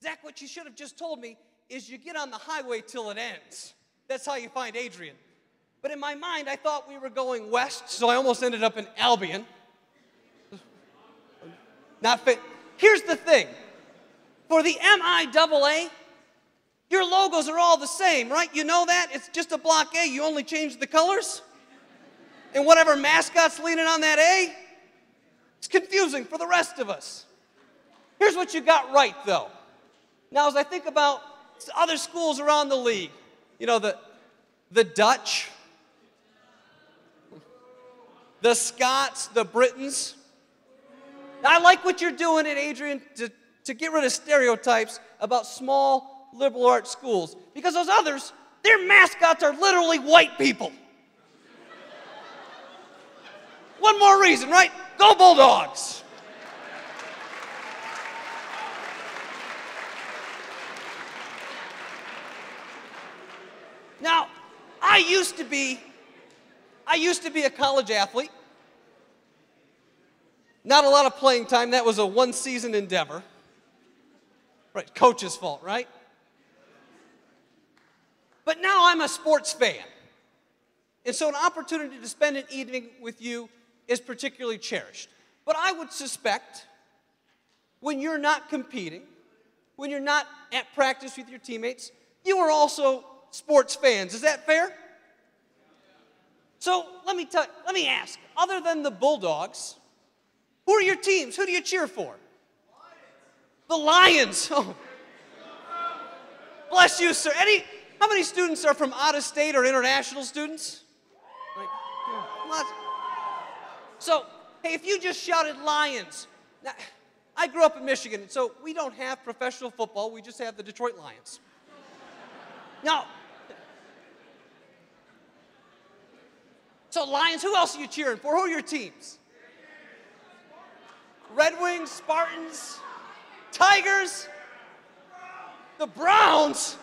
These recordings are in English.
Zach, what you should have just told me is you get on the highway till it ends. That's how you find Adrian. But in my mind, I thought we were going west, so I almost ended up in Albion. Not fit. Here's the thing. For the MIAA, your logos are all the same, right? You know that? It's just a block A. You only change the colors. And whatever mascot's leaning on that A, it's confusing for the rest of us. Here's what you got right, though. Now, as I think about other schools around the league, you know, the Dutch, the Scots, the Britons. I like what you're doing at Adrian to get rid of stereotypes about small liberal arts schools, because those others, their mascots are literally white people. One more reason, right? Go Bulldogs! Now, I used to be a college athlete. Not a lot of playing time. That was a one-season endeavor. Right, coach's fault, right? But now I'm a sports fan. And so an opportunity to spend an evening with you is particularly cherished. But I would suspect when you're not competing, when you're not at practice with your teammates, you are also sports fans. Is that fair? So let me ask, other than the Bulldogs, who are your teams? Who do you cheer for? The Lions. Oh. Bless you, sir. How many students are from out of state or international students? Like, lots. So, hey, if you just shouted Lions. Now, I grew up in Michigan, and so we don't have professional football. We just have the Detroit Lions. Now, so Lions, who else are you cheering for? Who are your teams? Red Wings, Spartans, Tigers, the Browns.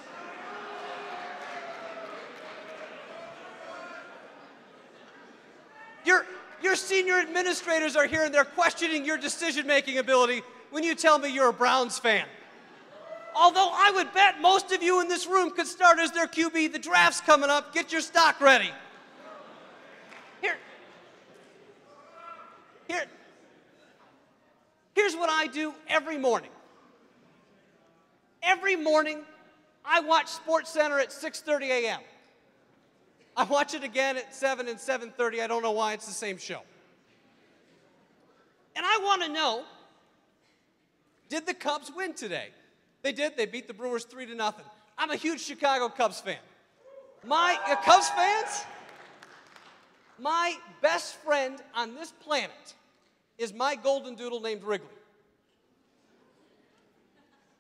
Your senior administrators are here and they're questioning your decision-making ability when you tell me you're a Browns fan. Although I would bet most of you in this room could start as their QB. The draft's coming up. Get your stock ready. Here's what I do every morning. Every morning, I watch SportsCenter at 6:30 a.m. I watch it again at 7 and 7:30. I don't know why, it's the same show. And I want to know, did the Cubs win today? They did. They beat the Brewers 3-0. I'm a huge Chicago Cubs fan. Cubs fans, my best friend on this planet is my golden doodle named Wrigley.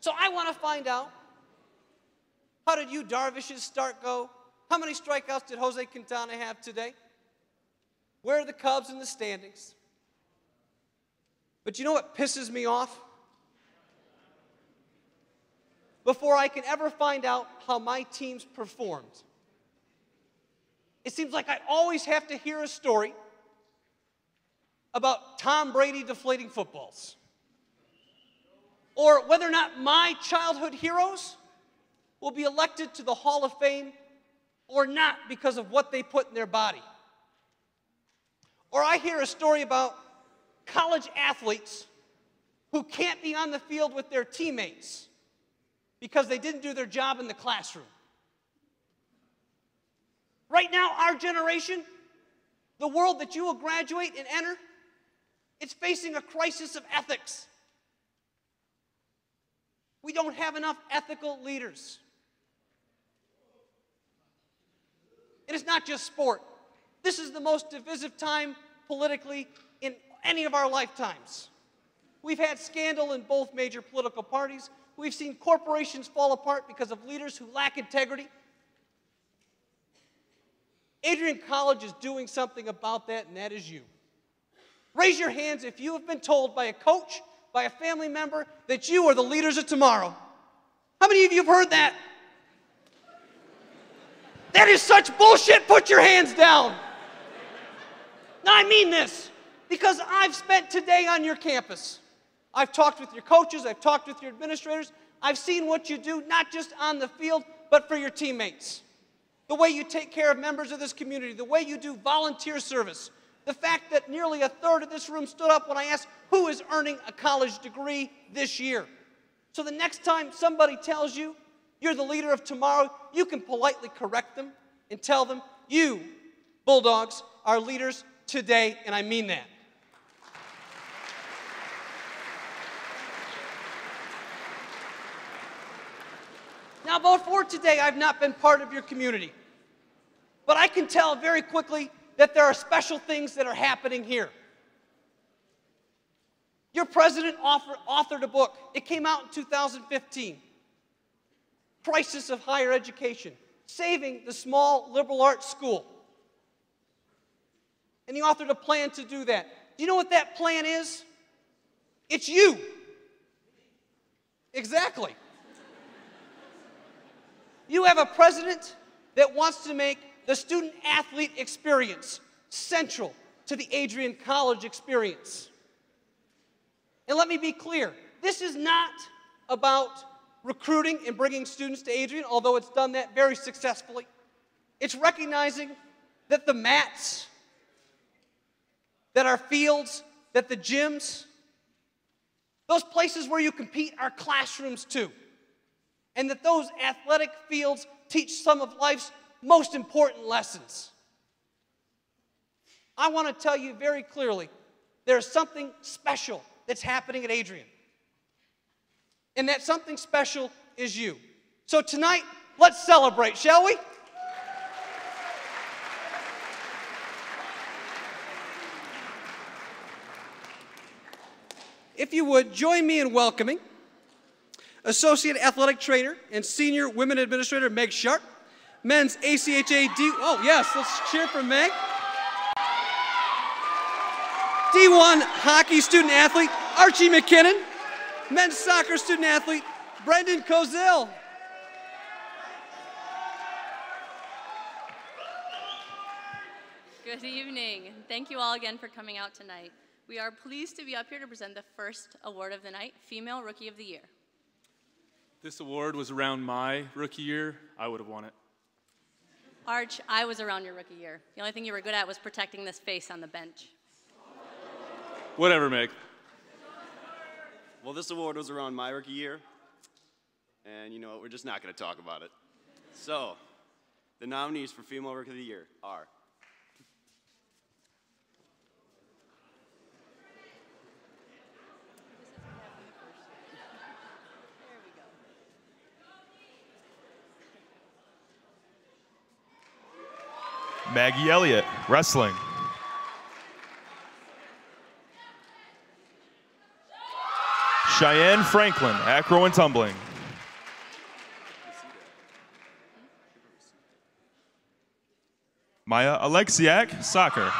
So I want to find out, how did Yu Darvish's start go? How many strikeouts did Jose Quintana have today? Where are the Cubs in the standings? But you know what pisses me off? Before I can ever find out how my teams performed, it seems like I always have to hear a story about Tom Brady deflating footballs, or whether or not my childhood heroes will be elected to the Hall of Fame or not because of what they put in their body. Or I hear a story about college athletes who can't be on the field with their teammates because they didn't do their job in the classroom. Right now, our generation, the world that you will graduate and enter, it's facing a crisis of ethics. We don't have enough ethical leaders. And it's not just sport. This is the most divisive time politically in any of our lifetimes. We've had scandal in both major political parties. We've seen corporations fall apart because of leaders who lack integrity. Adrian College is doing something about that, and that is you. Raise your hands if you have been told by a coach, by a family member, that you are the leaders of tomorrow. How many of you have heard that? That is such bullshit. Put your hands down. Now, I mean this because I've spent today on your campus. I've talked with your coaches. I've talked with your administrators. I've seen what you do, not just on the field, but for your teammates. The way you take care of members of this community, the way you do volunteer service, the fact that nearly a third of this room stood up when I asked who is earning a college degree this year. So the next time somebody tells you you're the leader of tomorrow, you can politely correct them and tell them, you, Bulldogs, are leaders today, and I mean that. Now, before today, I've not been part of your community. But I can tell very quickly that there are special things that are happening here. Your president authored a book. It came out in 2015. Crisis of Higher Education, Saving the Small Liberal Arts School. And he authored a plan to do that. Do you know what that plan is? It's you. Exactly. You have a president that wants to make the student-athlete experience central to the Adrian College experience. And let me be clear, this is not about recruiting and bringing students to Adrian, although it's done that very successfully. It's recognizing that the mats, that our fields, that the gyms, those places where you compete are classrooms too. And that those athletic fields teach some of life's most important lessons. I want to tell you very clearly, there's something special that's happening at Adrian. And that something special is you. So tonight, let's celebrate, shall we? If you would, join me in welcoming Associate Athletic Trainer and Senior Women Administrator Meg Sharp, Men's ACHA oh yes, let's cheer for Meg. D1 Hockey Student Athlete Archie McKinnon, Men's Soccer Student Athlete Brendan Kozill. Good evening. Thank you all again for coming out tonight. We are pleased to be up here to present the first award of the night, Female Rookie of the Year. This award was around my rookie year. I would have won it. Arch, I was around your rookie year. The only thing you were good at was protecting this face on the bench. Whatever, Meg. Well, this award was around my rookie year, and you know what, we're just not going to talk about it. So, the nominees for Female Rookie of the Year are Maggie Elliott, wrestling. Cheyenne Franklin, acro and tumbling. Maya Alexiak, soccer.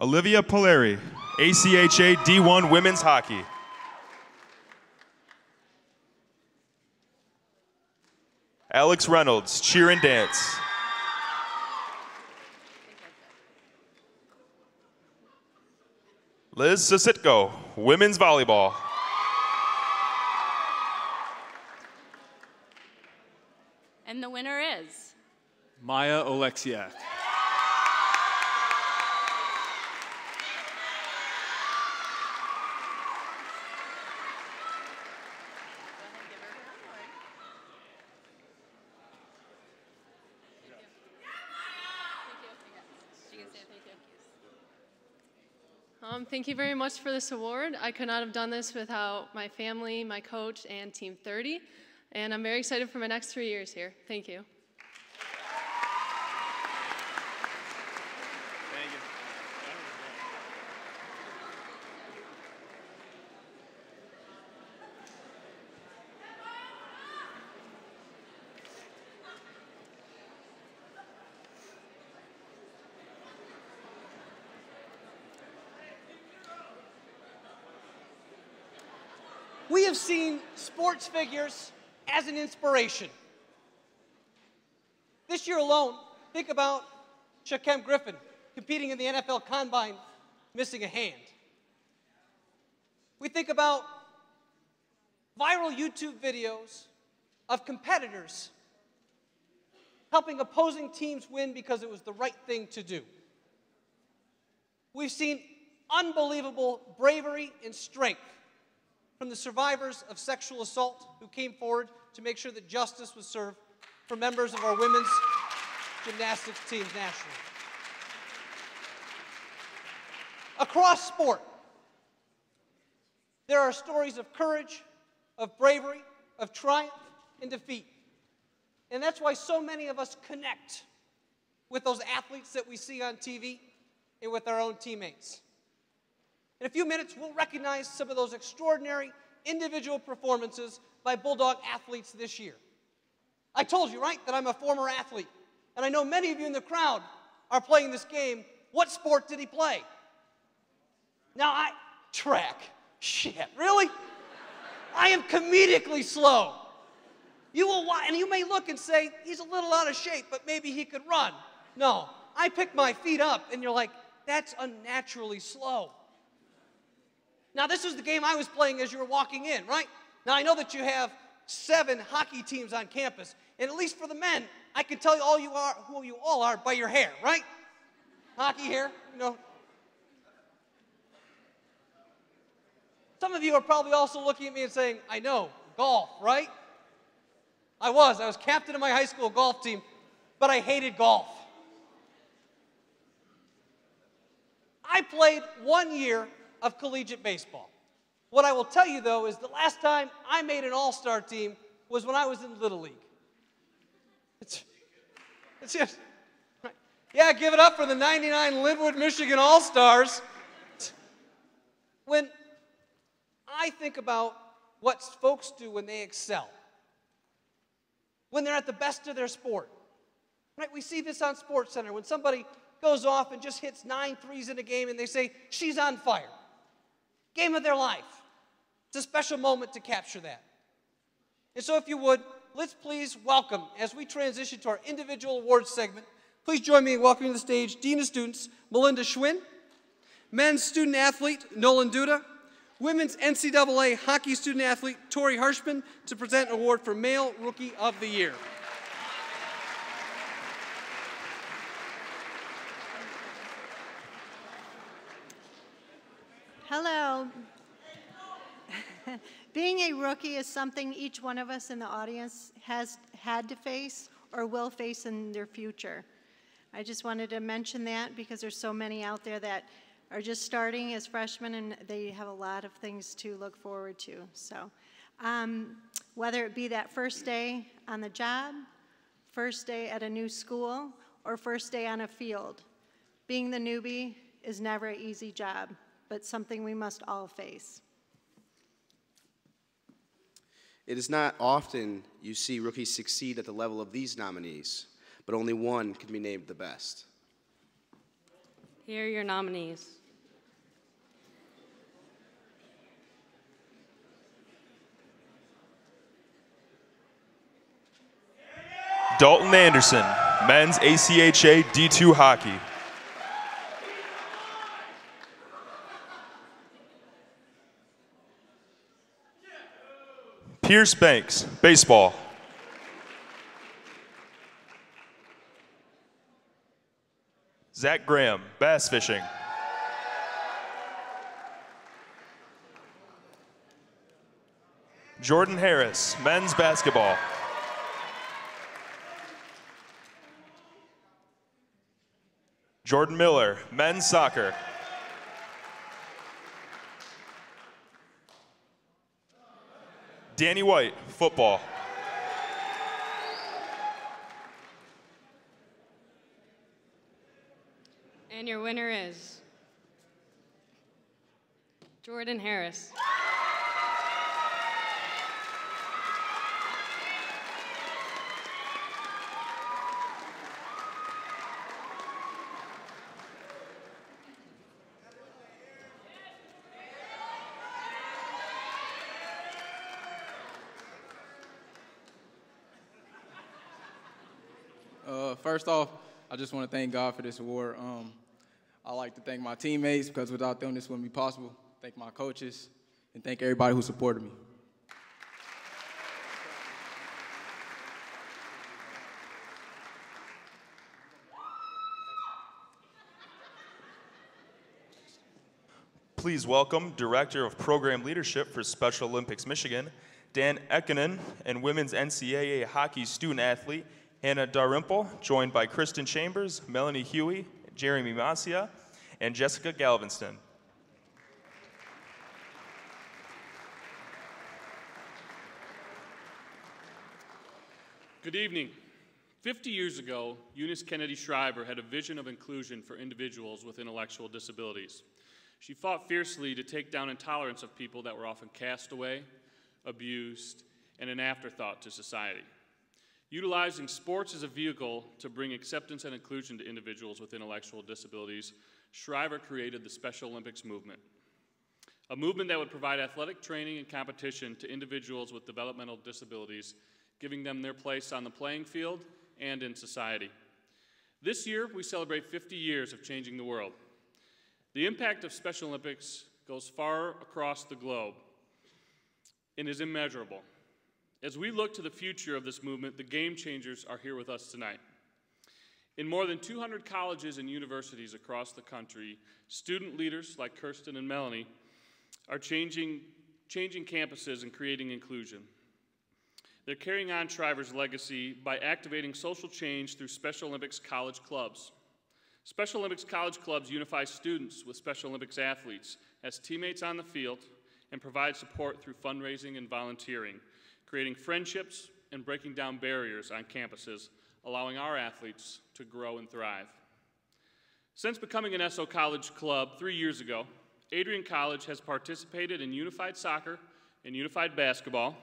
Olivia Polari, ACHA D1 women's hockey. Alex Reynolds, cheer and dance. Liz Sositko, women's volleyball. And the winner is Maya Oleksiak. Thank you very much for this award. I could not have done this without my family, my coach, and Team 30. And I'm very excited for my next 3 years here. Thank you. Thank you. We have seen sports figures as an inspiration. This year alone, think about Shaquem Griffin competing in the NFL Combine, missing a hand. We think about viral YouTube videos of competitors helping opposing teams win because it was the right thing to do. We've seen unbelievable bravery and strength from the survivors of sexual assault who came forward to make sure that justice was served for members of our women's gymnastics teams nationally. Across sport, there are stories of courage, of bravery, of triumph, and defeat. And that's why so many of us connect with those athletes that we see on TV and with our own teammates. In a few minutes, we'll recognize some of those extraordinary individual performances by Bulldog athletes this year. I told you, right, that I'm a former athlete, and I know many of you in the crowd are playing this game. What sport did he play? Now, track. Shit, really? I am comedically slow. You will watch, and you may look and say, he's a little out of shape, but maybe he could run. No, I pick my feet up, and you're like, that's unnaturally slow. Now, this was the game I was playing as you were walking in, right? Now, I know that you have 7 hockey teams on campus, and at least for the men, I can tell you who you all are by your hair, right? Hockey hair, you know. Some of you are probably also looking at me and saying, I know, golf, right? I was captain of my high school golf team, but I hated golf. I played 1 year of collegiate baseball. What I will tell you, though, is the last time I made an all-star team was when I was in Little League. It's just, yeah, give it up for the 99 Linwood, Michigan All-Stars. When I think about what folks do when they excel, when they're at the best of their sport, right? We see this on SportsCenter when somebody goes off and just hits 9 threes in a game and they say, she's on fire. Game of their life. It's a special moment to capture that. And so if you would, let's please welcome, as we transition to our individual awards segment, please join me in welcoming to the stage Dean of Students, Melinda Schwinn, Men's Student Athlete, Nolan Duda, Women's NCAA Hockey Student Athlete, Tori Harshman, to present an award for Male Rookie of the Year. Hello. Being a rookie is something each one of us in the audience has had to face or will face in their future. I just wanted to mention that because there's so many out there that are just starting as freshmen and they have a lot of things to look forward to. So whether it be that first day on the job, first day at a new school, or first day on a field, being the newbie is never an easy job, but something we must all face. It is not often you see rookies succeed at the level of these nominees, but only one can be named the best. Here are your nominees. Dalton Anderson, Men's ACHA D2 Hockey. Pierce Banks, Baseball. Zach Graham, Bass Fishing. Jordan Harris, Men's Basketball. Jordan Miller, Men's Soccer. Danny White, Football. And your winner is Jordan Harris. First off, I just want to thank God for this award. I like to thank my teammates because without them, this wouldn't be possible. Thank my coaches and thank everybody who supported me. Please welcome Director of Program Leadership for Special Olympics Michigan, Dan Ekkonen, and Women's NCAA Hockey Student Athlete, Hannah Dalrymple, joined by Kristen Chambers, Melanie Huey, Jeremy Masia, and Jessica Galveston. Good evening. 50 years ago, Eunice Kennedy Shriver had a vision of inclusion for individuals with intellectual disabilities. She fought fiercely to take down intolerance of people that were often cast away, abused, and an afterthought to society. Utilizing sports as a vehicle to bring acceptance and inclusion to individuals with intellectual disabilities, Shriver created the Special Olympics movement, a movement that would provide athletic training and competition to individuals with developmental disabilities, giving them their place on the playing field and in society. This year, we celebrate 50 years of changing the world. The impact of Special Olympics goes far across the globe and is immeasurable. As we look to the future of this movement, the game changers are here with us tonight. In more than 200 colleges and universities across the country, student leaders like Kirsten and Melanie are changing campuses and creating inclusion. They're carrying on Shriver's legacy by activating social change through Special Olympics college clubs. Special Olympics college clubs unify students with Special Olympics athletes as teammates on the field and provide support through fundraising and volunteering, creating friendships and breaking down barriers on campuses, allowing our athletes to grow and thrive. Since becoming an SO College club 3 years ago, Adrian College has participated in unified soccer and unified basketball.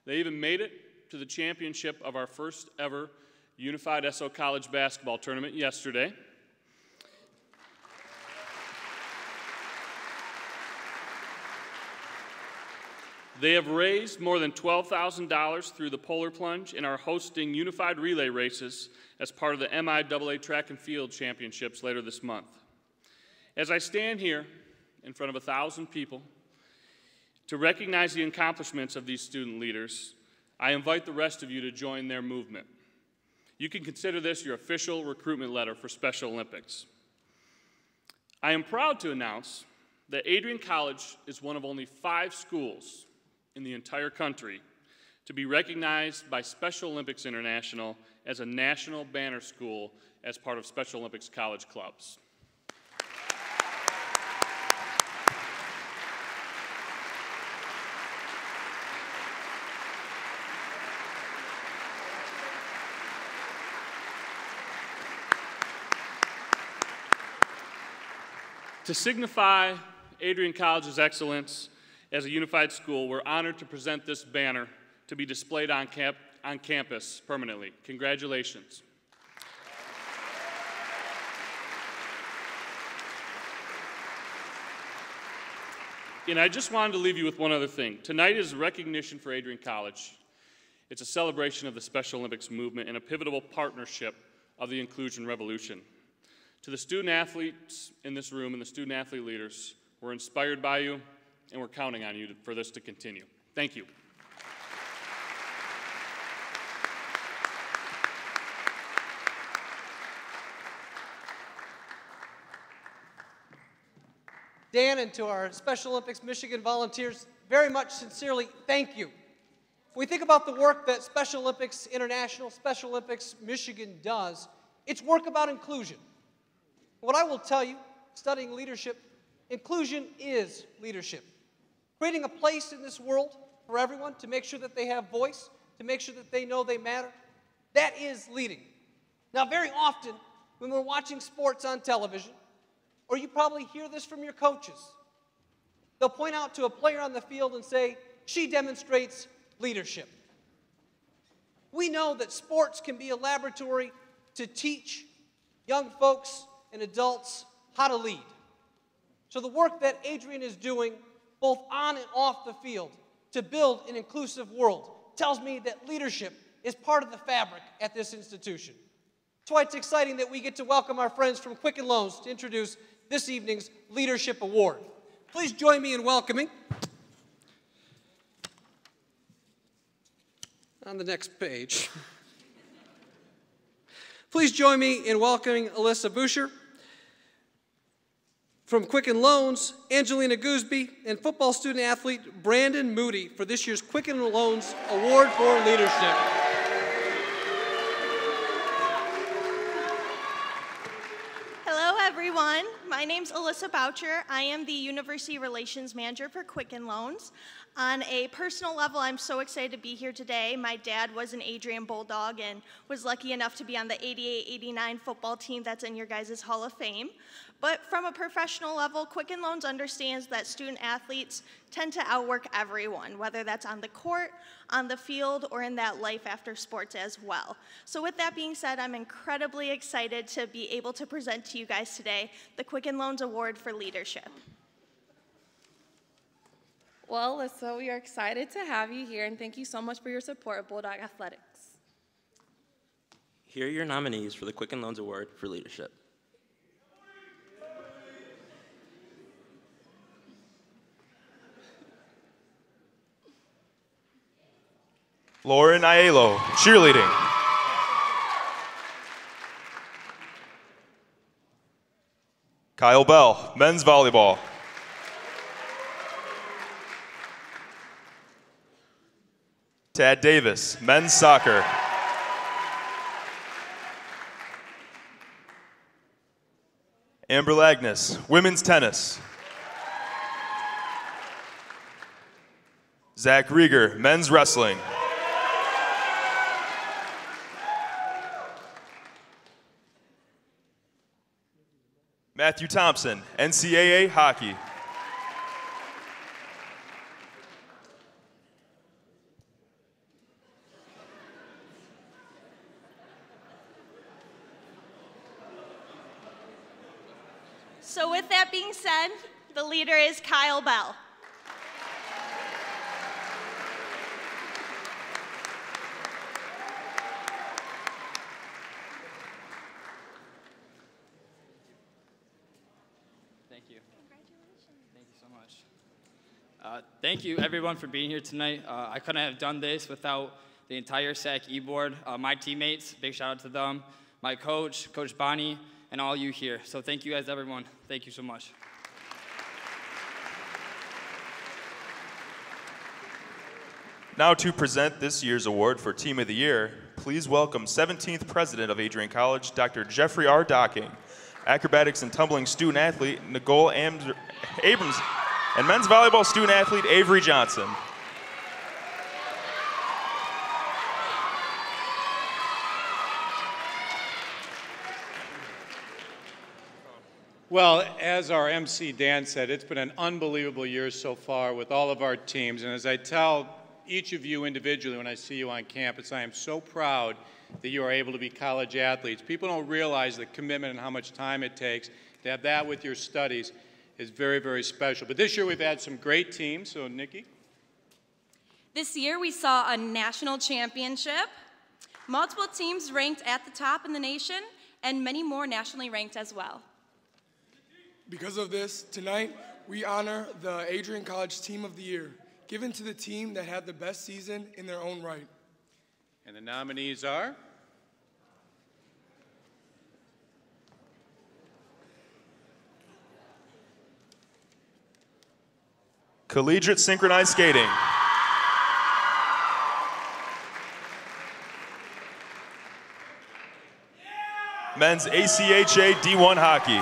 They even made it to the championship of our first ever unified SO College basketball tournament yesterday. They have raised more than $12,000 through the Polar Plunge and are hosting unified relay races as part of the MIAA Track and Field Championships later this month. As I stand here in front of 1,000 people to recognize the accomplishments of these student leaders, I invite the rest of you to join their movement. You can consider this your official recruitment letter for Special Olympics. I am proud to announce that Adrian College is one of only 5 schools in the entire country to be recognized by Special Olympics International as a national banner school as part of Special Olympics college clubs. To signify Adrian College's excellence as a unified school, we're honored to present this banner to be displayed on campus permanently. Congratulations. And I just wanted to leave you with one other thing. Tonight is recognition for Adrian College. It's a celebration of the Special Olympics movement and a pivotal partnership of the inclusion revolution. To the student athletes in this room and the student athlete leaders, we're inspired by you and we're counting on you for this to continue. Thank you. Dan, and to our Special Olympics Michigan volunteers, very much sincerely thank you. When we think about the work that Special Olympics International, Special Olympics Michigan does, it's work about inclusion. What I will tell you, studying leadership, inclusion is leadership. Creating a place in this world for everyone to make sure that they have voice, to make sure that they know they matter, that is leading. Now, very often, when we're watching sports on television, or you probably hear this from your coaches, they'll point out to a player on the field and say, she demonstrates leadership. We know that sports can be a laboratory to teach young folks and adults how to lead. So the work that Adrian is doing, both on and off the field, to build an inclusive world, tells me that leadership is part of the fabric at this institution. That's why it's exciting that we get to welcome our friends from Quicken Loans to introduce this evening's Leadership Award. Please join me in welcoming on the next page. Please join me in welcoming Alyssa Boucher. From Quicken Loans, Angelina Gooseby, and football student athlete Brandon Moody for this year's Quicken Loans Award for Leadership. Hello, everyone. My name's Alyssa Boucher. I am the University Relations Manager for Quicken Loans. On a personal level, I'm so excited to be here today. My dad was an Adrian Bulldog and was lucky enough to be on the 88-89 football team that's in your guys' Hall of Fame. But from a professional level, Quicken Loans understands that student athletes tend to outwork everyone, whether that's on the court, on the field, or in that life after sports as well. So with that being said, I'm incredibly excited to be able to present to you guys today the Quicken Loans Award for Leadership. Well, Alyssa, we are excited to have you here, and thank you so much for your support of Bulldog Athletics. Here are your nominees for the Quicken Loans Award for Leadership. Lauren Aiello, cheerleading. Kyle Bell, men's volleyball. Tad Davis, men's soccer. Amber Lagnes, women's tennis. Zach Rieger, men's wrestling. Matthew Thompson, NCAA hockey. So with that being said, the leader is Kyle Bell. Thank you. Thank you so much. Thank you, everyone, for being here tonight. I couldn't have done this without the entire SAC e-board, my teammates, big shout out to them, my coach, Coach Bonnie, and all you here. So thank you guys, everyone. Thank you so much. Now to present this year's award for Team of the Year, please welcome 17th President of Adrian College, Dr. Jeffrey R. Docking, acrobatics and tumbling student athlete Nicole Abrams, and men's volleyball student athlete Avery Johnson. Well, as our MC Dan said, it's been an unbelievable year so far with all of our teams. And as I tell each of you individually when I see you on campus, I am so proud that you are able to be college athletes. People don't realize the commitment and how much time it takes to have that with your studies is very, very special. But this year we've had some great teams. So, Nikki? This year we saw a national championship, multiple teams ranked at the top in the nation, and many more nationally ranked as well. Because of this, tonight we honor the Adrian College Team of the Year, given to the team that had the best season in their own right. And the nominees are? Collegiate synchronized skating. Men's ACHA D1 hockey.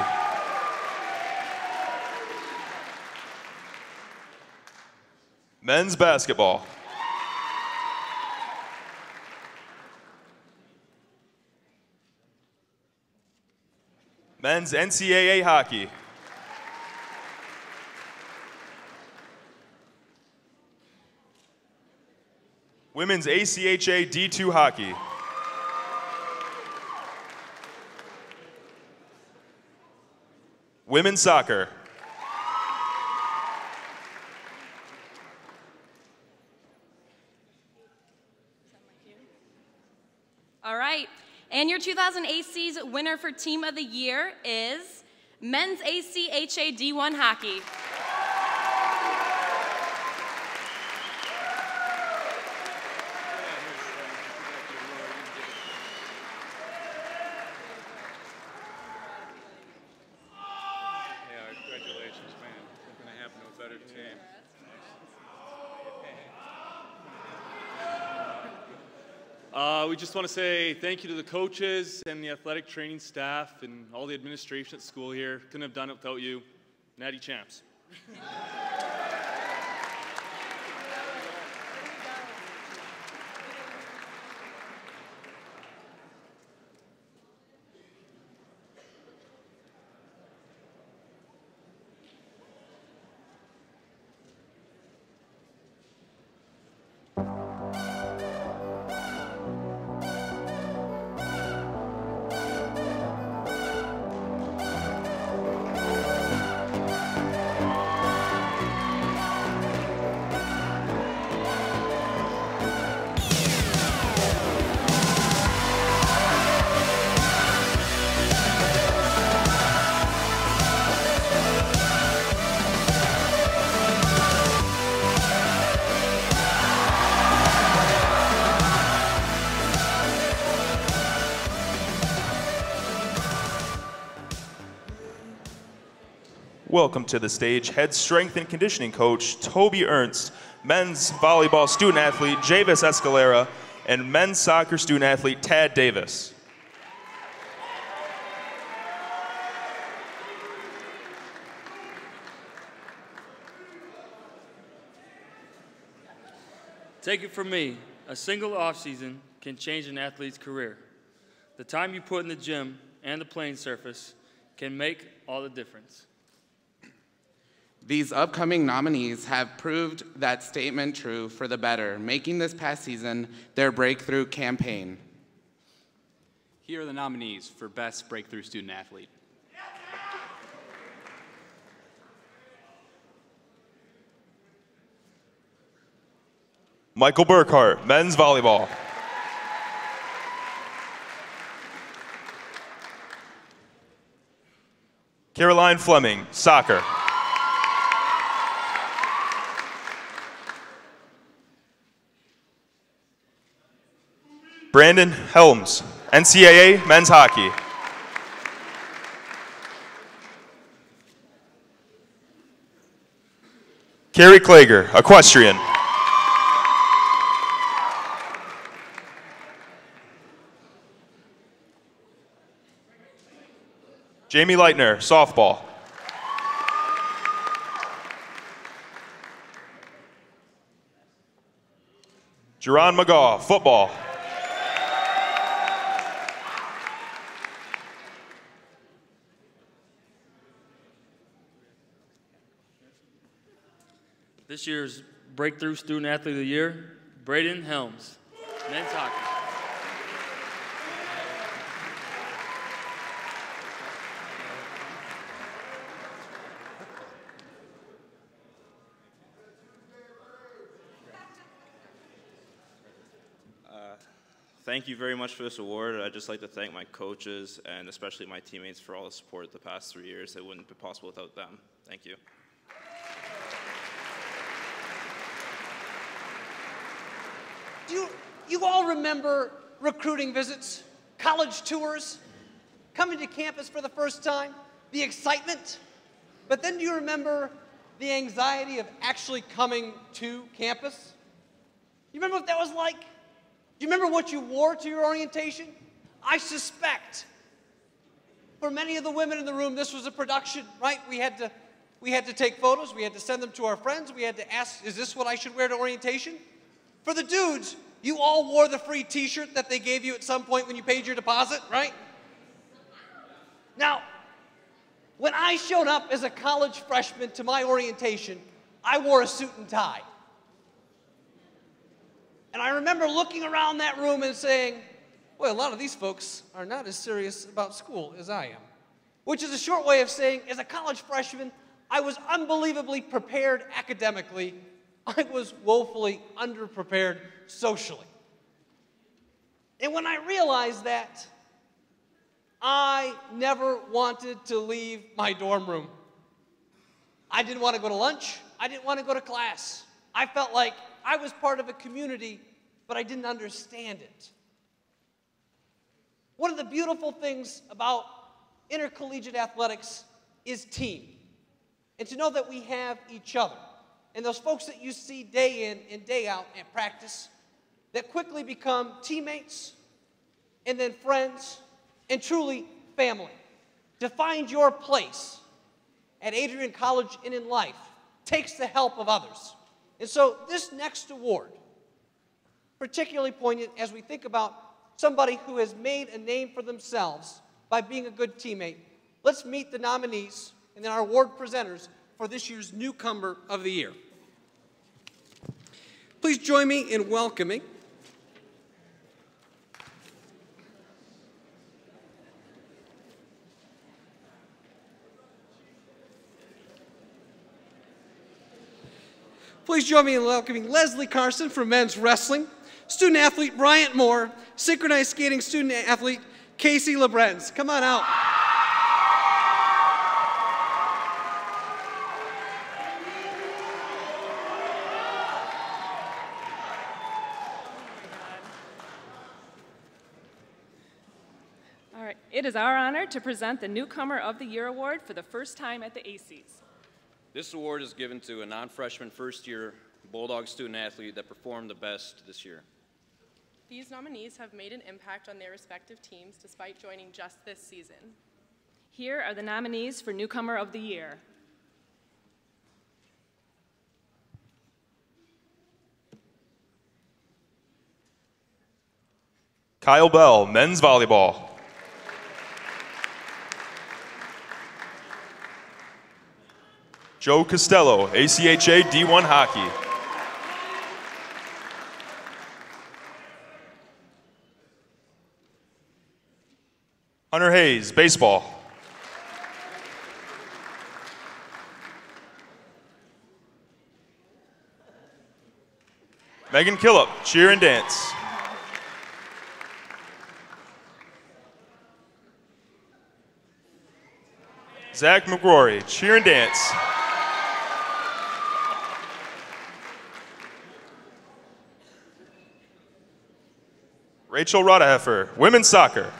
Men's basketball. Men's NCAA hockey. Women's ACHA D2 hockey. Women's soccer. All right, and your 2000 ACEES winner for Team of the Year is Men's ACHA D1 Hockey. We just want to say thank you to the coaches and the athletic training staff and all the administration at school here. Couldn't have done it without you. Natty champs. Welcome to the stage, head strength and conditioning coach Toby Ernst, men's volleyball student athlete Javis Escalera, and men's soccer student athlete Tad Davis. Take it from me, a single offseason can change an athlete's career. The time you put in the gym and the playing surface can make all the difference. These upcoming nominees have proved that statement true for the better, making this past season their breakthrough campaign. Here are the nominees for Best Breakthrough Student Athlete. Michael Burkhart, men's volleyball. Caroline Fleming, soccer. Brandon Helms, NCAA men's hockey. Carrie Klager, equestrian. Jamie Leitner, softball. Jerron McGaw, football. This year's Breakthrough Student Athlete of the Year, Braden Helms, men's hockey. Thank you very much for this award. I'd just like to thank my coaches and especially my teammates for all the support the past 3 years. It wouldn't be possible without them. Thank you. Do you all remember recruiting visits, college tours, coming to campus for the first time, the excitement? But then do you remember the anxiety of actually coming to campus? You remember what that was like? Do you remember what you wore to your orientation? I suspect for many of the women in the room, this was a production, right? We had to take photos. We had to send them to our friends. We had to ask, is this what I should wear to orientation? For the dudes, you all wore the free t-shirt that they gave you at some point when you paid your deposit, right? Now, when I showed up as a college freshman to my orientation, I wore a suit and tie. And I remember looking around that room and saying, well, a lot of these folks are not as serious about school as I am. Which is a short way of saying, as a college freshman, I was unbelievably prepared academically. I was woefully underprepared socially. And when I realized that, I never wanted to leave my dorm room. I didn't want to go to lunch. I didn't want to go to class. I felt like I was part of a community, but I didn't understand it. One of the beautiful things about intercollegiate athletics is team. And to know that we have each other. And those folks that you see day in and day out at practice, that quickly become teammates and then friends and truly family. To find your place at Adrian College and in life takes the help of others. And so this next award, particularly poignant as we think about somebody who has made a name for themselves by being a good teammate. Let's meet the nominees and then our award presenters for this year's Newcomer of the Year. Please join me in welcoming Leslie Carson from men's wrestling, student athlete Bryant Moore, synchronized skating student athlete Casey Lebrenz. Come on out. All right, it is our honor to present the Newcomer of the Year award for the first time at the ACEES. This award is given to a non-freshman first-year Bulldog student-athlete that performed the best this year. These nominees have made an impact on their respective teams despite joining just this season. Here are the nominees for Newcomer of the Year. Kyle Bell, men's volleyball. Joe Costello, ACHA D1 hockey. Hunter Hayes, baseball. Megan Killip, cheer and dance. Zach McRory, cheer and dance. Rachel Rodeheffer, women's soccer.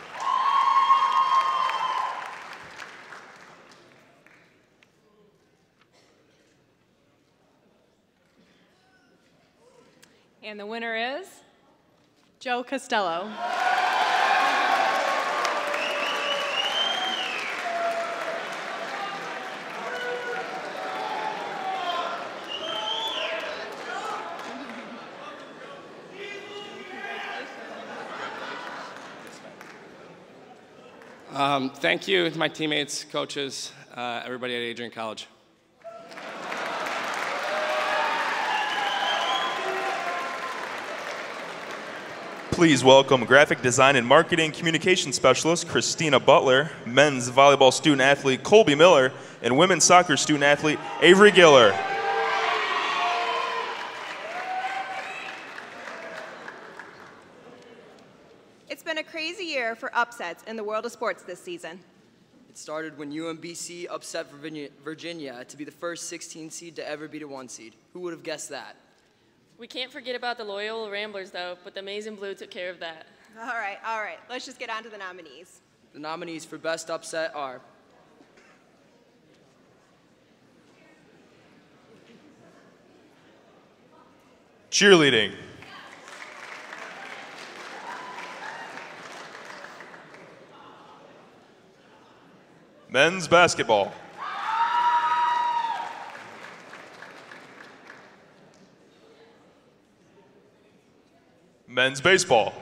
And the winner is Joe Costello. Thank you to my teammates, coaches, everybody at Adrian College. Please welcome graphic design and marketing communication specialist Christina Butler, men's volleyball student athlete Colby Miller, and women's soccer student athlete Avery Giller. It's been a crazy year for upsets in the world of sports this season. It started when UMBC upset Virginia to be the first 16 seed to ever beat a 1 seed. Who would have guessed that? We can't forget about the Loyola Ramblers, though, but the Maize and Blue took care of that. All right. Let's just get on to the nominees. The nominees for Best Upset are cheerleading. Men's basketball. Men's baseball.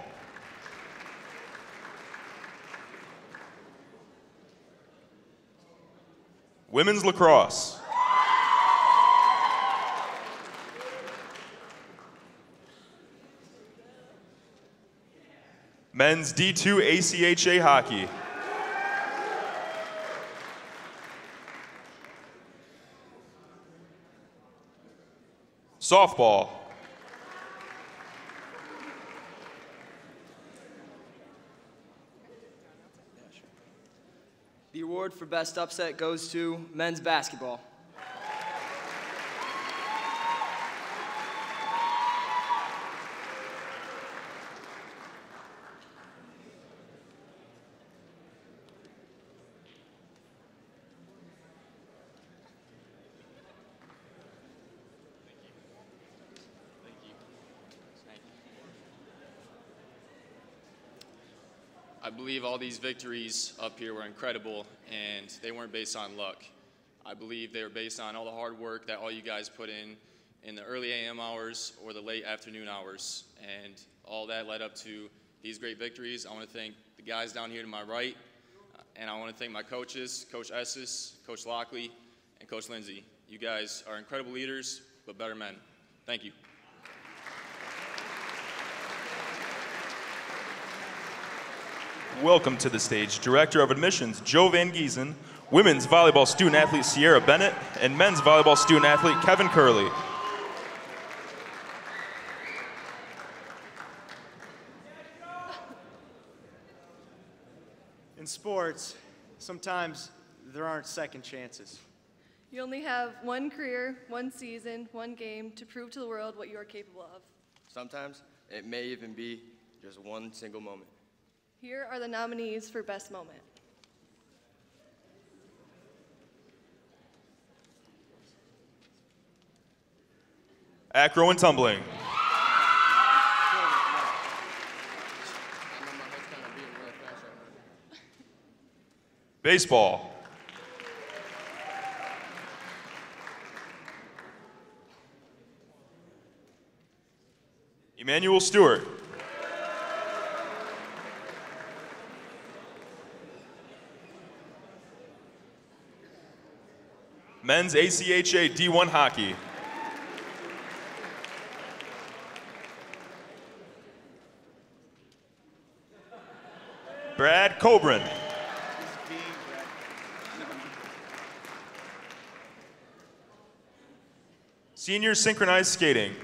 Women's lacrosse. Men's D2 ACHA hockey. Softball. The award for Best Upset goes to men's basketball. I believe all these victories up here were incredible, and they weren't based on luck. I believe they were based on all the hard work that all you guys put in the early AM hours or the late afternoon hours, and all that led up to these great victories. I want to thank the guys down here to my right, and I want to thank my coaches, Coach Estes, Coach Lockley, and Coach Lindsay. You guys are incredible leaders, but better men. Thank you. Welcome to the stage, Director of Admissions, Joe Van Giesen, Women's Volleyball Student Athlete Sierra Bennett, and Men's Volleyball Student Athlete Kevin Curley. In sports, sometimes there aren't second chances. You only have one career, one season, one game to prove to the world what you are capable of. Sometimes it may even be just one single moment. Here are the nominees for Best Moment. Acro and tumbling. Baseball. Emmanuel Stewart. Men's ACHA D1 hockey. Brad Cobran. Senior synchronized skating.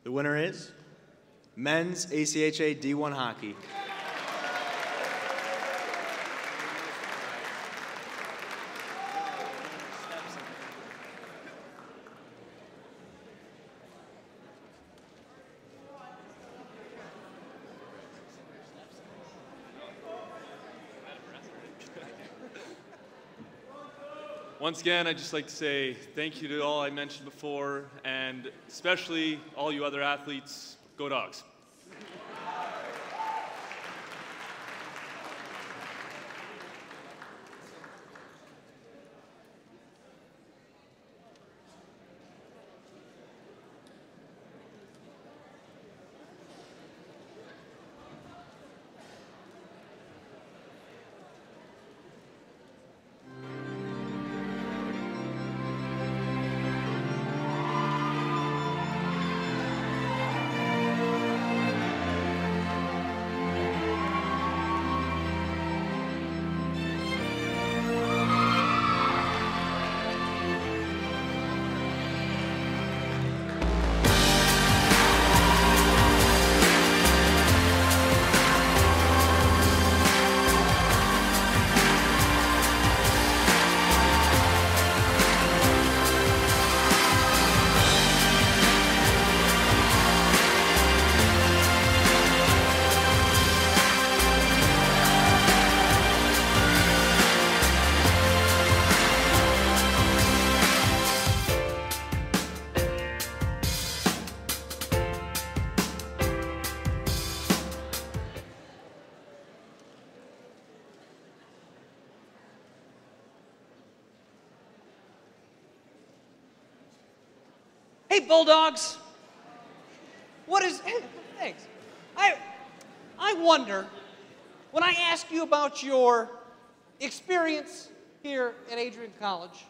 The winner is Men's ACHA D1 hockey. Once again, I'd just like to say thank you to all I mentioned before, and especially all you other athletes. Go Dogs. Hey, Bulldogs. Thanks. I wonder, when I ask you about your experience here at Adrian College,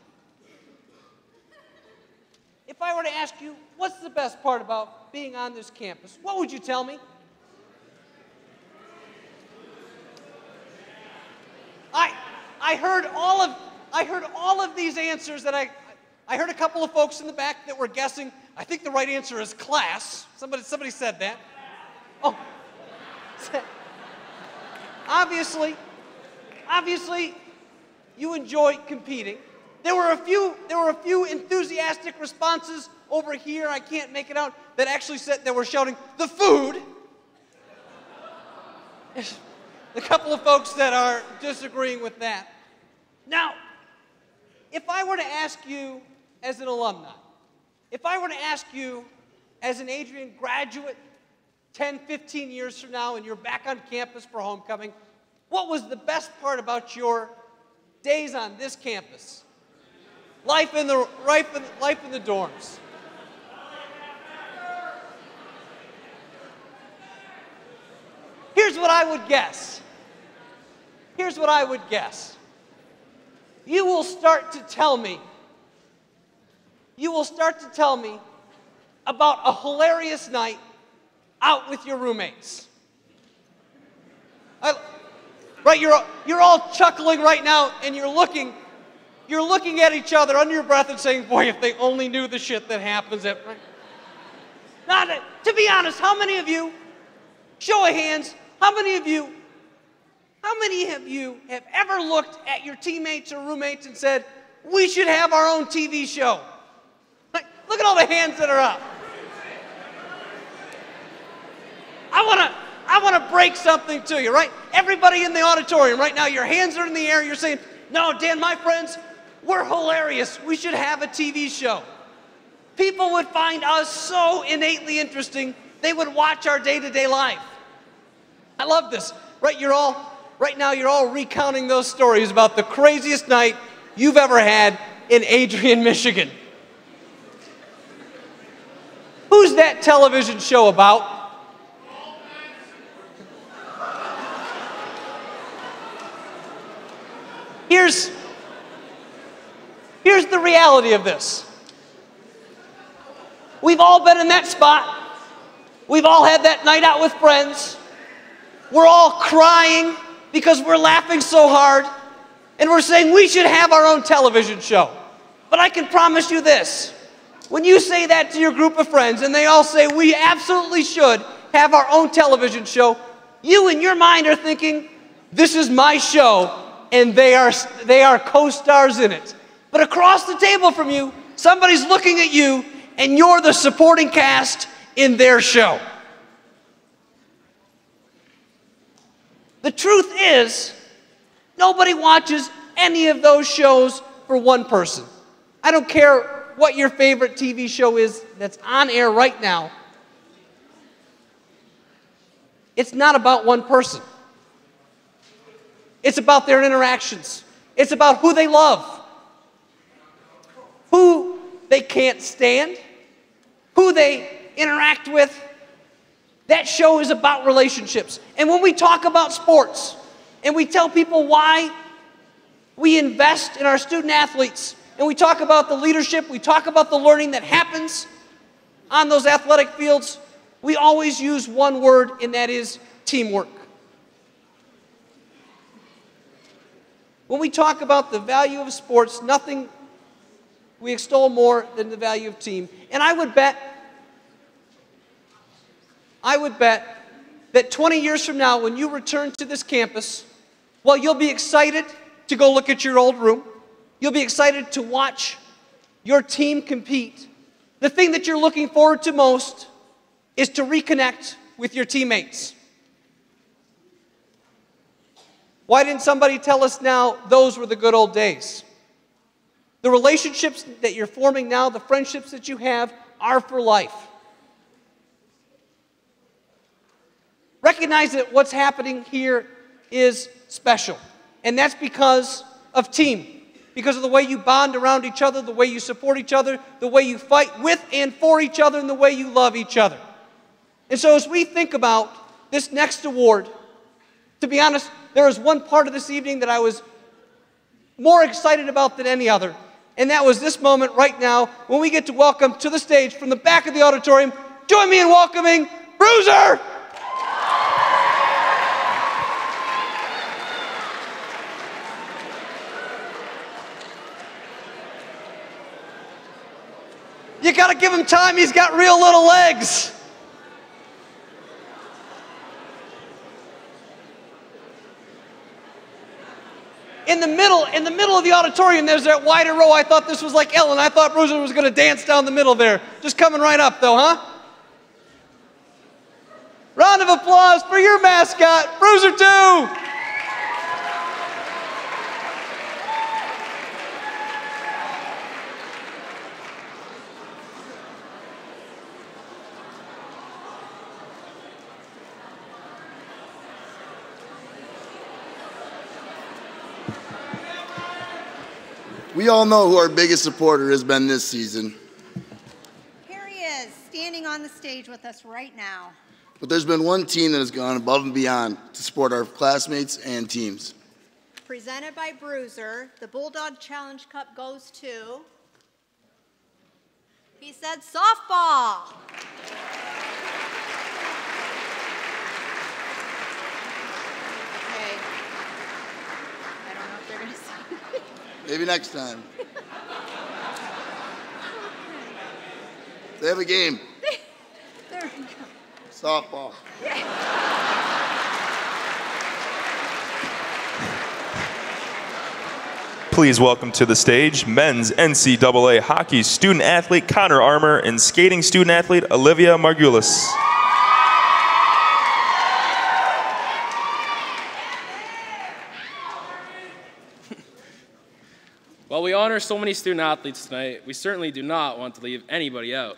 if I were to ask you, what's the best part about being on this campus, what would you tell me? I heard all of these answers that I heard a couple of folks in the back that were guessing. I think the right answer is class. Somebody said that. Oh. Obviously, you enjoy competing. There were a few enthusiastic responses over here. I can't make it out. That actually said they were shouting the food. There's a couple of folks that are disagreeing with that. Now, if I were to ask you as an alumni, if I were to ask you as an Adrian graduate 10, 15 years from now and you're back on campus for homecoming, what was the best part about your days on this campus? Life in the dorms. Here's what I would guess. Here's what I would guess. You will start to tell me about a hilarious night out with your roommates. Right, you're all chuckling right now, and you're looking at each other under your breath and saying, boy, if they only knew the shit that happens at... Right? Now, to be honest, how many of you, show of hands, how many of you have ever looked at your teammates or roommates and said, we should have our own TV show? Like, look at all the hands that are up. I want to break something to you, right? Everybody in the auditorium right now, your hands are in the air. You're saying, no, Dan, my friends, we're hilarious. We should have a TV show. People would find us so innately interesting, they would watch our day-to-day life. I love this, right? Right now, you're all recounting those stories about the craziest night you've ever had in Adrian, Michigan. Who's that television show about? Here's the reality of this. We've all been in that spot. We've all had that night out with friends. We're all crying because we're laughing so hard, and we're saying we should have our own television show. But I can promise you this. When you say that to your group of friends, and they all say we absolutely should have our own television show, you in your mind are thinking, this is my show, and they are co-stars in it. But across the table from you, somebody's looking at you, and you're the supporting cast in their show. The truth is, nobody watches any of those shows for one person. I don't care what your favorite TV show is that's on air right now. It's not about one person. It's about their interactions. It's about who they love, who they can't stand, who they interact with. That show is about relationships. And when we talk about sports and we tell people why we invest in our student athletes, and we talk about the leadership, we talk about the learning that happens on those athletic fields, we always use one word, and that is teamwork. When we talk about the value of sports, nothing we extol more than the value of team. And I would bet that 20 years from now, when you return to this campus, well, you'll be excited to go look at your old room. You'll be excited to watch your team compete. The thing that you're looking forward to most is to reconnect with your teammates. Why didn't somebody tell us now those were the good old days? The relationships that you're forming now, the friendships that you have, are for life. Recognize that what's happening here is special. And that's because of team. Because of the way you bond around each other, the way you support each other, the way you fight with and for each other, and the way you love each other. And so as we think about this next award, to be honest, there was one part of this evening that I was more excited about than any other. And that was this moment right now when we get to welcome to the stage from the back of the auditorium, join me in welcoming Bruiser! You gotta give him time, he's got real little legs. In the middle of the auditorium, there's that wider row. I thought this was like Ellen. I thought Bruiser was gonna dance down the middle there. Just coming right up though, huh? Round of applause for your mascot, Bruiser 2. We all know who our biggest supporter has been this season. Here he is, standing on the stage with us right now. But there's been one team that has gone above and beyond to support our classmates and teams. Presented by Bruiser, the Bulldog Challenge Cup goes to, he said, softball. Okay. I don't know if they're going to see. Maybe next time. They have a game. There we go. Softball. Please welcome to the stage men's NCAA hockey student athlete Connor Armour and skating student athlete Olivia Margulis. While we honor so many student athletes tonight, we certainly do not want to leave anybody out.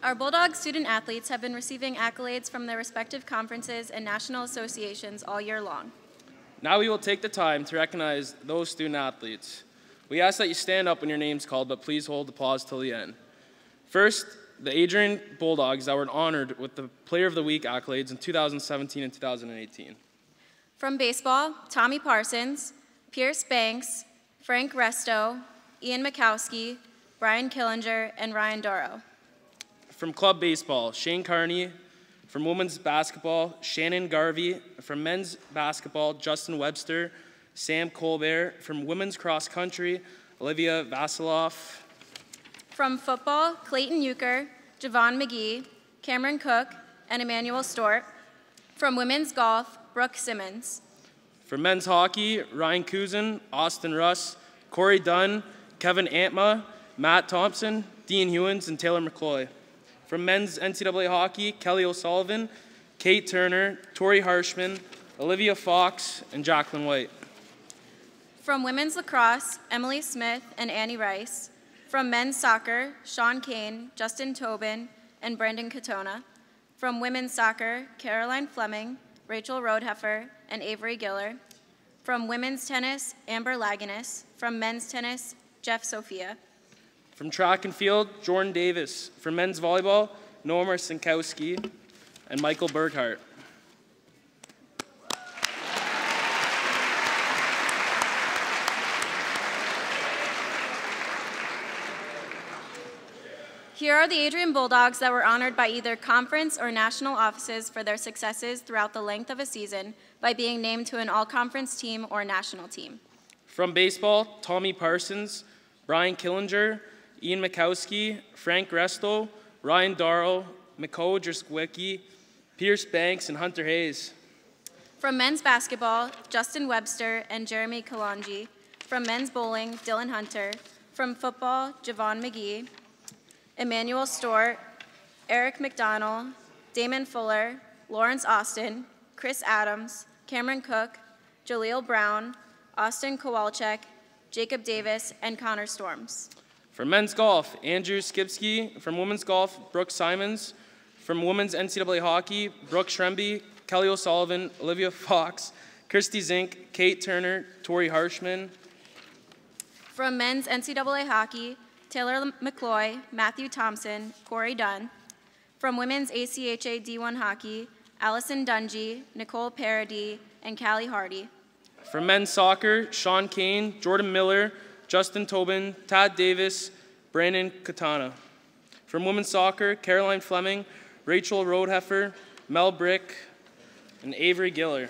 Our Bulldog student athletes have been receiving accolades from their respective conferences and national associations all year long. Now we will take the time to recognize those student athletes. We ask that you stand up when your name's called, but please hold applause till the end. First, the Adrian Bulldogs that were honored with the Player of the Week accolades in 2017 and 2018. From baseball, Tommy Parsons, Pierce Banks, Frank Resto, Ian Mikowski, Brian Killinger, and Ryan Doro. From club baseball, Shane Carney. From women's basketball, Shannon Garvey. From men's basketball, Justin Webster, Sam Colbert. From women's cross country, Olivia Vasiloff. From football, Clayton Euchre, Javon McGee, Cameron Cook, and Emmanuel Stort. From women's golf, Brooke Simmons. For men's hockey, Ryan Kuzin, Austin Russ, Corey Dunn, Kevin Antma, Matt Thompson, Dean Hewins, and Taylor McCloy. From men's NCAA hockey, Kelly O'Sullivan, Kate Turner, Tori Harshman, Olivia Fox, and Jacqueline White. From women's lacrosse, Emily Smith and Annie Rice. From men's soccer, Sean Kane, Justin Tobin, and Brandon Katona. From women's soccer, Caroline Fleming, Rachel Roadheffer, and Avery Giller. From women's tennis, Amber Laganis. From men's tennis, Jeff Sophia. From track and field, Jordan Davis. From men's volleyball, Noah Marcinkowski and Michael Berghardt. Here are the Adrian Bulldogs that were honored by either conference or national offices for their successes throughout the length of a season by being named to an all-conference team or national team. From baseball, Tommy Parsons, Brian Killinger, Ian Mikowski, Frank Resto, Ryan Darrow, Miko Drzwicki, Pierce Banks, and Hunter Hayes. From men's basketball, Justin Webster and Jeremy Kalanji. From men's bowling, Dylan Hunter. From football, Javon McGee, Emmanuel Stort, Eric McDonald, Damon Fuller, Lawrence Austin, Chris Adams, Cameron Cook, Jaleel Brown, Austin Kowalczyk, Jacob Davis, and Connor Storms. From men's golf, Andrew Skipsky. From women's golf, Brooke Simons. From women's NCAA hockey, Brooke Shremby, Kelly O'Sullivan, Olivia Fox, Christy Zink, Kate Turner, Tori Harshman. From men's NCAA hockey, Taylor McCloy, Matthew Thompson, Corey Dunn. From women's ACHA D1 hockey, Allison Dungy, Nicole Paradis, and Callie Hardy. From men's soccer, Sean Kane, Jordan Miller, Justin Tobin, Todd Davis, Brandon Katana. From women's soccer, Caroline Fleming, Rachel Roadheffer, Mel Brick, and Avery Giller.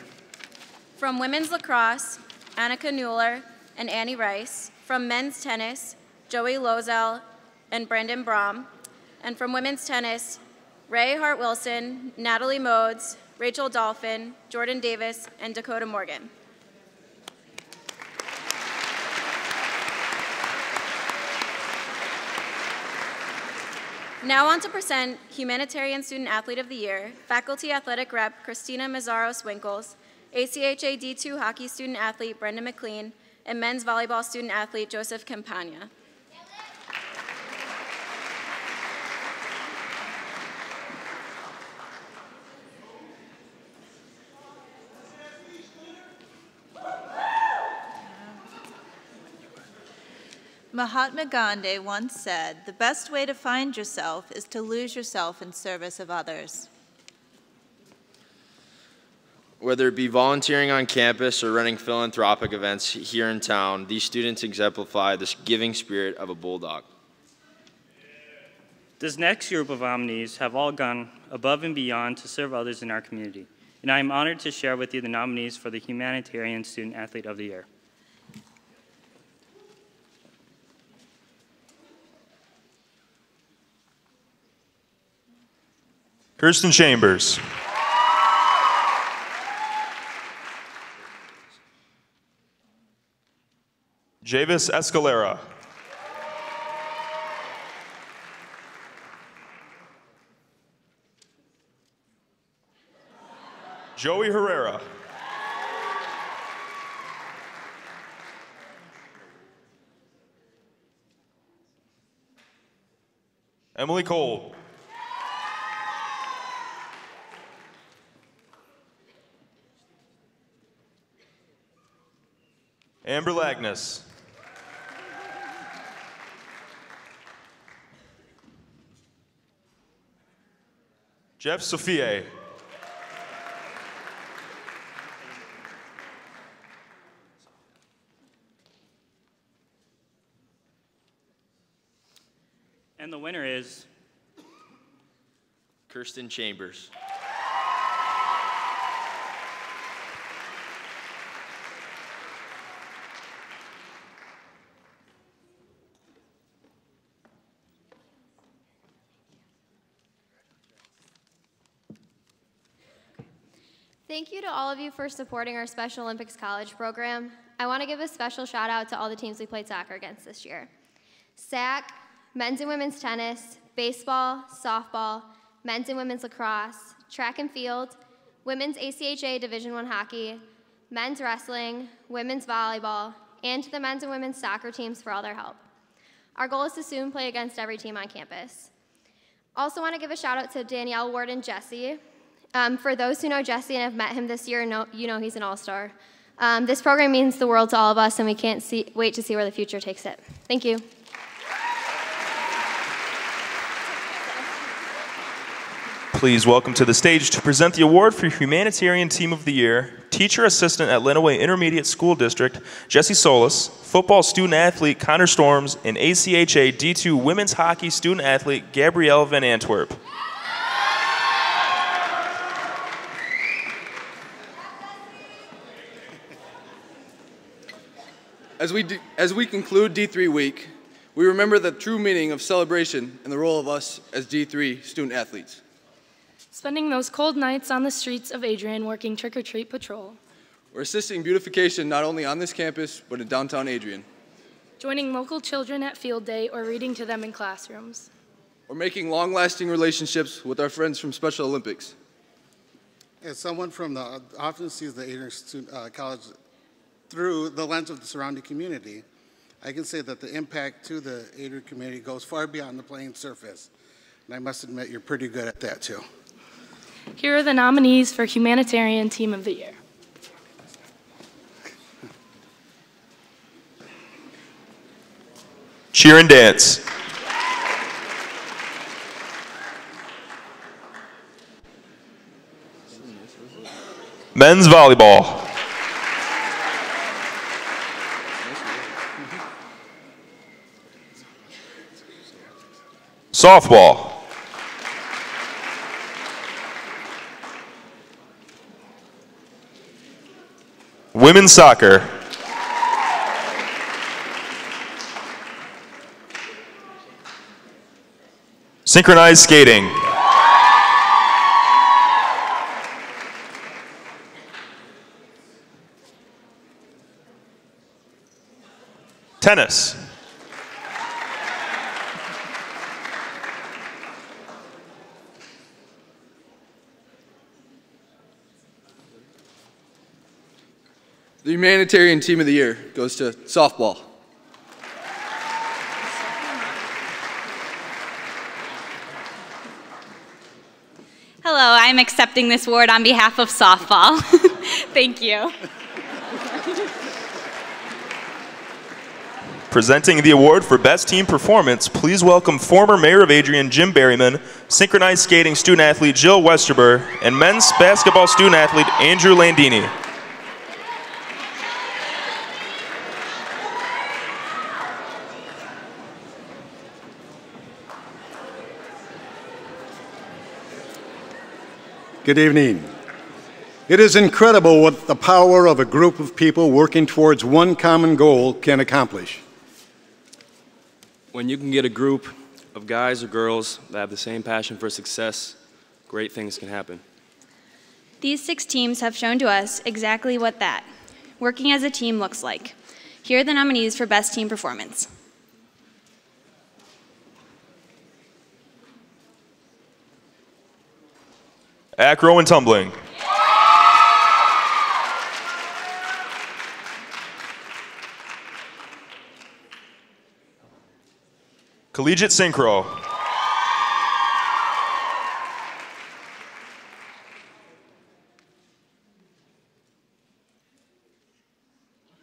From women's lacrosse, Annika Newler and Annie Rice. From men's tennis, Joey Lozell and Brandon Brom. And from women's tennis, Ray Hart-Wilson, Natalie Modes, Rachel Dolphin, Jordan Davis, and Dakota Morgan. Now on to present Humanitarian Student Athlete of the Year, Faculty Athletic Rep Christina Mazzaros-Winkles, ACHA D2 Hockey Student Athlete Brenda McLean, and Men's Volleyball Student Athlete Joseph Campagna. Mahatma Gandhi once said, "The best way to find yourself is to lose yourself in service of others." Whether it be volunteering on campus or running philanthropic events here in town, these students exemplify this giving spirit of a Bulldog. This next group of nominees have all gone above and beyond to serve others in our community, and I am honored to share with you the nominees for the Humanitarian Student Athlete of the Year. Kirsten Chambers. Javis Escalera. Joey Herrera. Emily Cole. Amber Lagnus. Jeff Sophie. And the winner is Kirsten Chambers. Thank you to all of you for supporting our Special Olympics College program. I want to give a special shout out to all the teams we played soccer against this year. SAC, men's and women's tennis, baseball, softball, men's and women's lacrosse, track and field, women's ACHA Division I hockey, men's wrestling, women's volleyball, and to the men's and women's soccer teams for all their help. Our goal is to soon play against every team on campus. Also want to give a shout out to Danielle, Ward, and Jesse. For those who know Jesse and have met him this year, you know he's an all-star. This program means the world to all of us, and we can't wait to see where the future takes it. Thank you. Please welcome to the stage to present the award for Humanitarian Team of the Year, Teacher Assistant at Lenawee Intermediate School District, Jesse Solis, Football Student Athlete Connor Storms, and ACHA D2 Women's Hockey Student Athlete Gabrielle Van Antwerp. As we conclude D3 week, we remember the true meaning of celebration and the role of us as D3 student athletes. Spending those cold nights on the streets of Adrian working trick-or-treat patrol. We're assisting beautification not only on this campus, but in downtown Adrian. Joining local children at field day or reading to them in classrooms. Or making long-lasting relationships with our friends from Special Olympics. As someone from the often sees the Adrian College through the lens of the surrounding community, I can say that the impact to the Adrian community goes far beyond the playing surface. And I must admit, you're pretty good at that too. Here are the nominees for Humanitarian Team of the Year. Cheer and dance. Men's volleyball. Softball. Women's soccer. Synchronized skating. Tennis. The Humanitarian Team of the Year goes to softball. Hello, I'm accepting this award on behalf of softball. Thank you. Presenting the award for Best Team Performance, please welcome former Mayor of Adrian Jim Berryman, synchronized skating student athlete Jill Westerber, and men's basketball student athlete Andrew Landini. Good evening. It is incredible what the power of a group of people working towards one common goal can accomplish. When you can get a group of guys or girls that have the same passion for success, great things can happen. These 6 teams have shown to us exactly what that working as a team looks like. Here are the nominees for Best Team Performance. Acro and tumbling. Collegiate synchro.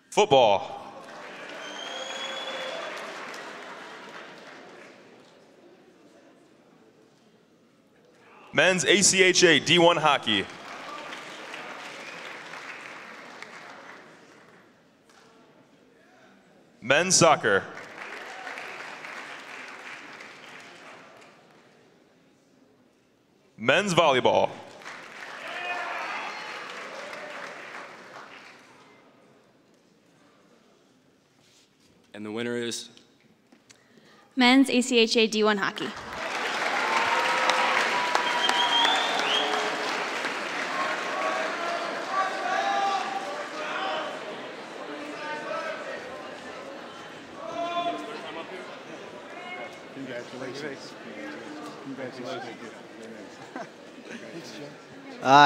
Football. Men's ACHA D1 hockey. Men's soccer. Men's volleyball. And the winner is? Men's ACHA D1 hockey.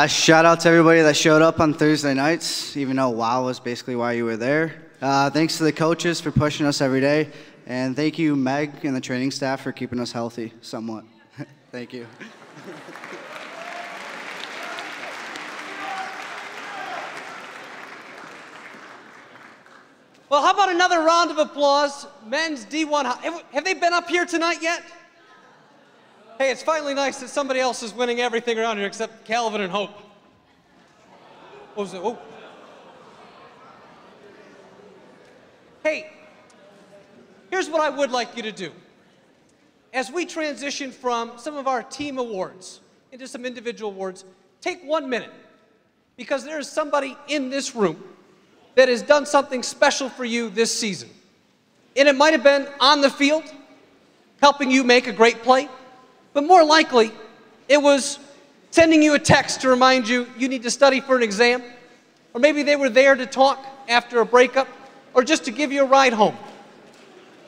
Shout out to everybody that showed up on Thursday nights, even though WOW was basically why you were there. Thanks to the coaches for pushing us every day. And thank you, Meg, and the training staff for keeping us healthy somewhat. Thank you. Well, how about another round of applause? Men's D1. Have they been up here tonight yet? Hey, it's finally nice that somebody else is winning everything around here except Calvin and Hope. What was it? Oh. Hey, here's what I would like you to do. As we transition from some of our team awards into some individual awards, take 1 minute, because there is somebody in this room that has done something special for you this season. And it might have been on the field, helping you make a great play, but more likely, it was sending you a text to remind you you need to study for an exam, or maybe they were there to talk after a breakup, or just to give you a ride home.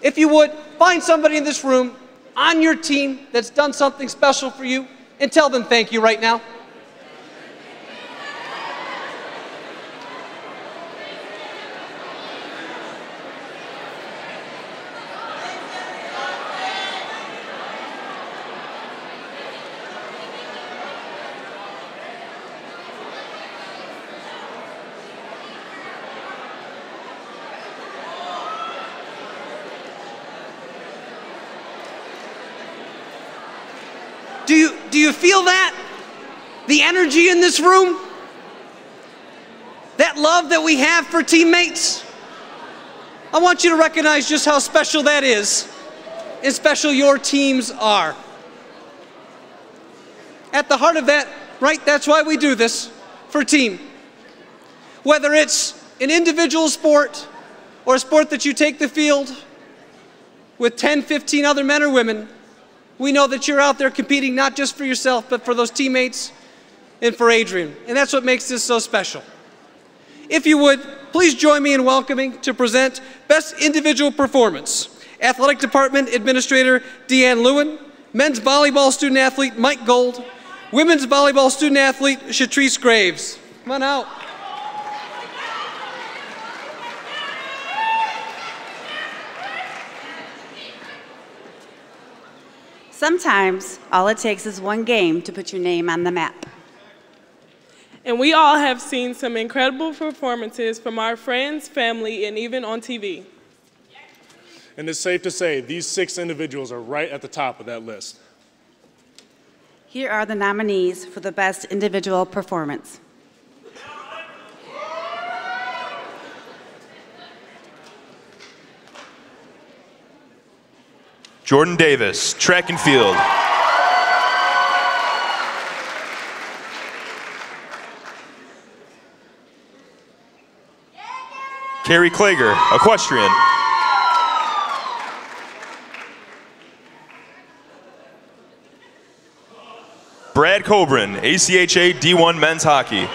If you would, find somebody in this room on your team that's done something special for you, and tell them thank you right now. Do you feel that? The energy in this room? That love that we have for teammates? I want you to recognize just how special that is, and special your teams are. At the heart of that, right, that's why we do this, for team. Whether it's an individual sport or a sport that you take the field with 10, 15 other men or women, we know that you're out there competing not just for yourself, but for those teammates and for Adrian. And that's what makes this so special. If you would, please join me in welcoming to present Best Individual Performance. Athletic Department Administrator Deanne Lewin, Men's Volleyball Student Athlete Mike Gold, Women's Volleyball Student Athlete Shatrice Graves. Come on out. Sometimes, all it takes is one game to put your name on the map. And we all have seen some incredible performances from our friends, family, and even on TV. And it's safe to say these 6 individuals are right at the top of that list. Here are the nominees for the Best Individual Performance. Jordan Davis, track and field. Carrie Klager, equestrian. Brad Cobran, ACHA D1 men's hockey.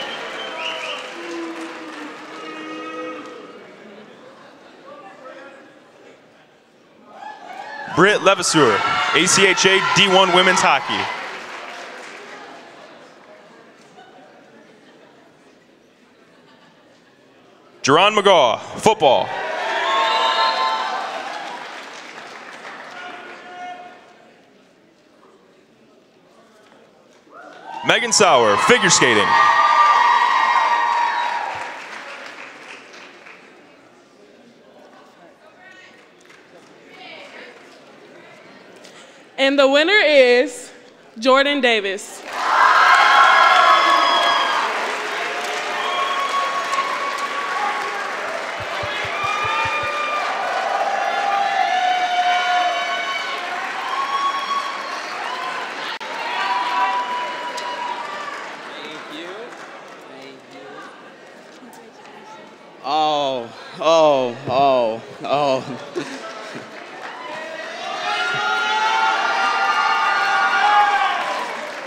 Britt Levasseur, ACHA D1 women's hockey. Jerron McGaw, football. Megan Sauer, figure skating. And the winner is Jordan Davis. Oh.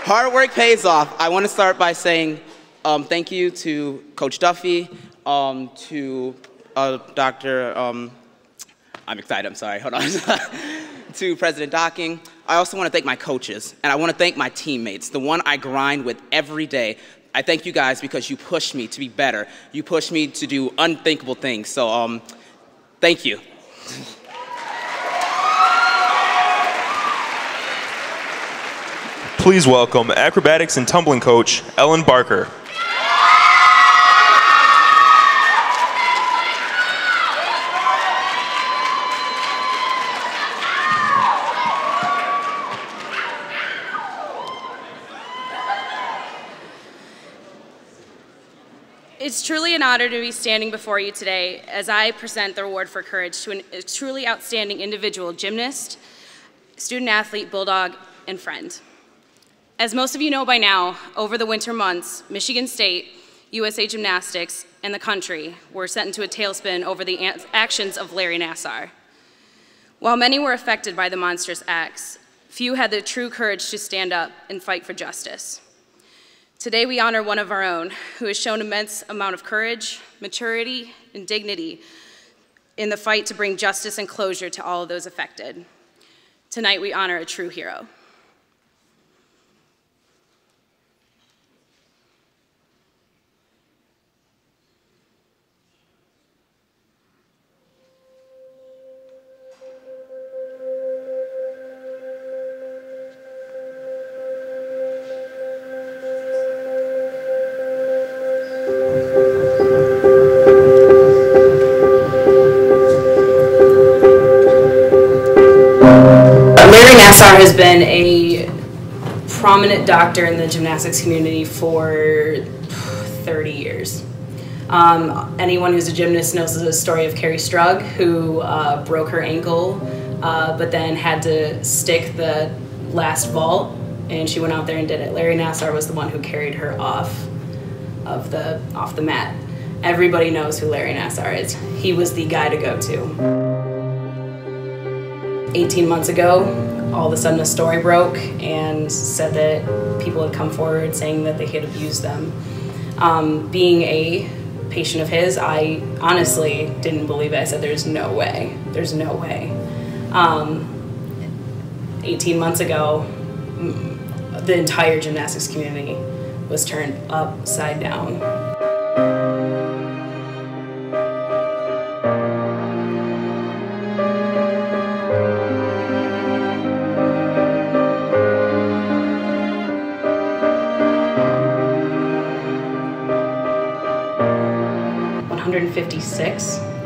Hard work pays off. I want to start by saying thank you to Coach Duffy, to Dr. I'm excited, I'm sorry, hold on. To President Docking. I also want to thank my coaches, and I want to thank my teammates, the one I grind with every day. I thank you guys because you push me to be better. You push me to do unthinkable things. So thank you. Please welcome acrobatics and tumbling coach, Ellen Barker. It's truly an honor to be standing before you today as I present the Award for Courage to a truly outstanding individual gymnast, student athlete, bulldog, and friend. As most of you know by now, over the winter months, Michigan State, USA Gymnastics, and the country were sent into a tailspin over the actions of Larry Nassar. While many were affected by the monstrous acts, few had the true courage to stand up and fight for justice. Today we honor one of our own who has shown immense amount of courage, maturity, and dignity in the fight to bring justice and closure to all of those affected. Tonight we honor a true hero. Nassar has been a prominent doctor in the gymnastics community for 30 years. Anyone who's a gymnast knows the story of Carrie Strug, who broke her ankle, but then had to stick the last vault, and she went out there and did it. Larry Nassar was the one who carried her off the mat. Everybody knows who Larry Nassar is. He was the guy to go to. 18 months ago, all of a sudden a story broke and said that people had come forward saying that they had abused them. Being a patient of his, I honestly didn't believe it. I said, there's no way, there's no way. 18 months ago, the entire gymnastics community was turned upside down.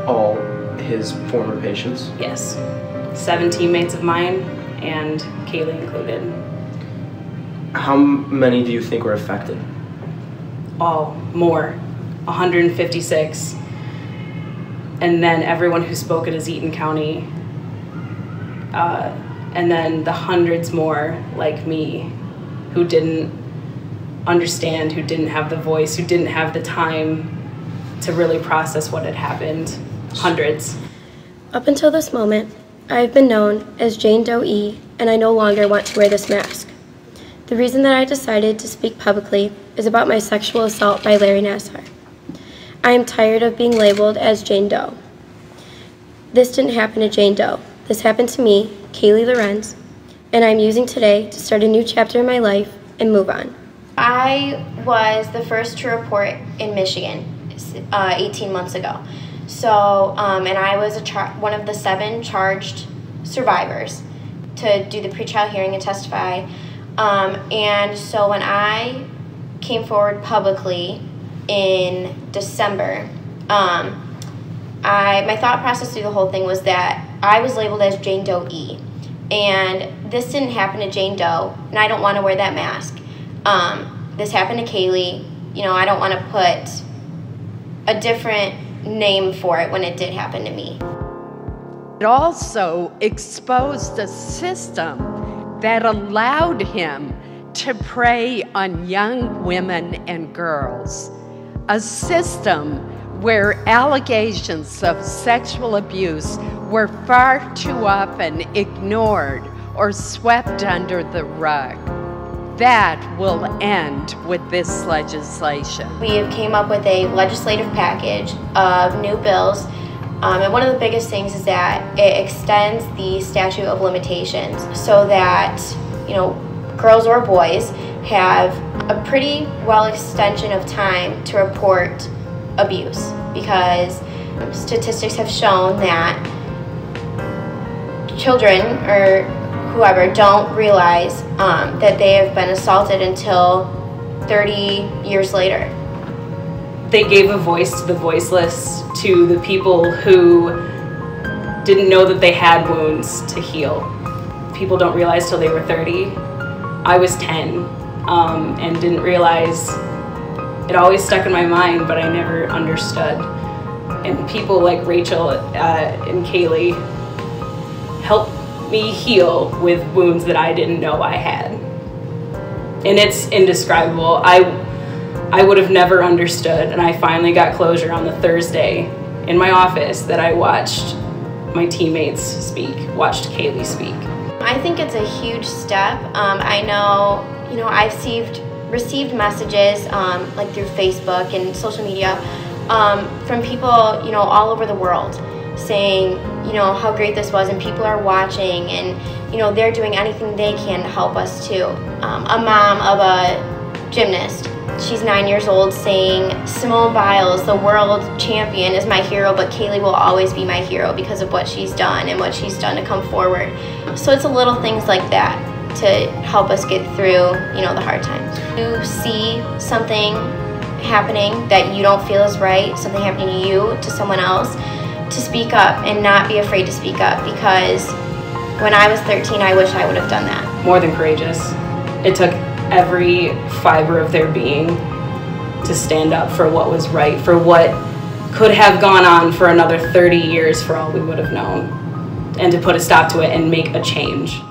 All his former patients? Yes. 7 teammates of mine, and Kaylee included. How many do you think were affected? All, more, 156. And then everyone who spoke at Eaton County, and then the hundreds more like me who didn't understand, who didn't have the voice, who didn't have the time to really process what had happened. Hundreds. Up until this moment, I have been known as Jane Doe E, and I no longer want to wear this mask. The reason that I decided to speak publicly is about my sexual assault by Larry Nassar. I am tired of being labeled as Jane Doe. This didn't happen to Jane Doe. This happened to me, Kaylee Lorenz, and I'm using today to start a new chapter in my life and move on. I was the first to report in Michigan 18 months ago. So, and I was one of the 7 charged survivors to do the pretrial hearing and testify. And so when I came forward publicly in December, my thought process through the whole thing was that I was labeled as Jane Doe E. And this didn't happen to Jane Doe, and I don't want to wear that mask. This happened to Kaylee. You know, I don't want to put a different name for it when it did happen to me. It also exposed a system that allowed him to prey on young women and girls. A system where allegations of sexual abuse were far too often ignored or swept under the rug. That will end with this legislation. We have came up with a legislative package of new bills, and one of the biggest things is that it extends the statute of limitations so that, you know, girls or boys have a pretty well extension of time to report abuse, because statistics have shown that children or whoever don't realize that they have been assaulted until 30 years later. They gave a voice to the voiceless, to the people who didn't know that they had wounds to heal. People don't realize till they were 30. I was 10 and didn't realize. It always stuck in my mind, but I never understood. And people like Rachel and Kaylee helped me heal with wounds that I didn't know I had. And it's indescribable. I would have never understood, and I finally got closure on the Thursday in my office that I watched my teammates speak, watched Kaylee speak. I think it's a huge step. I know, you know, I've received messages like through Facebook and social media from people, you know, all over the world saying, you know, how great this was, and people are watching, and, you know, they're doing anything they can to help us too. A mom of a gymnast, she's 9 years old, saying, Simone Biles, the world champion, is my hero, but Kaylee will always be my hero because of what she's done and what she's done to come forward. So it's the little things like that to help us get through, you know, the hard times. You see something happening that you don't feel is right, something happening to you, to someone else, to speak up and not be afraid to speak up, because when I was 13, I wish I would have done that. More than courageous. It took every fiber of their being to stand up for what was right, for what could have gone on for another 30 years for all we would have known, and to put a stop to it and make a change.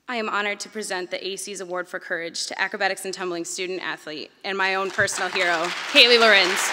I am honored to present the ACEES Award for Courage to acrobatics and tumbling student athlete and my own personal hero, Kaylee Lorenz.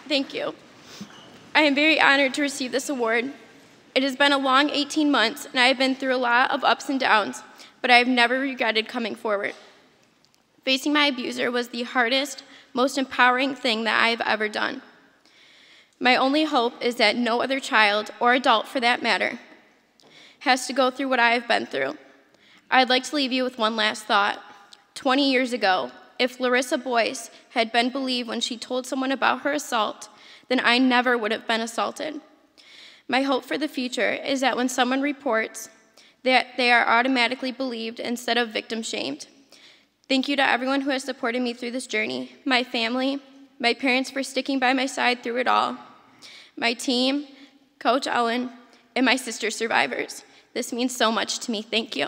Thank you. I am very honored to receive this award. It has been a long 18 months, and I have been through a lot of ups and downs, but I have never regretted coming forward. Facing my abuser was the hardest, most empowering thing that I have ever done. My only hope is that no other child, or adult for that matter, has to go through what I have been through. I'd like to leave you with one last thought. 20 years ago, if Larissa Boyce had been believed when she told someone about her assault, then I never would have been assaulted. My hope for the future is that when someone reports, that they are automatically believed instead of victim shamed. Thank you to everyone who has supported me through this journey, my family, my parents for sticking by my side through it all, my team, Coach Ellen, and my sister survivors. This means so much to me. Thank you.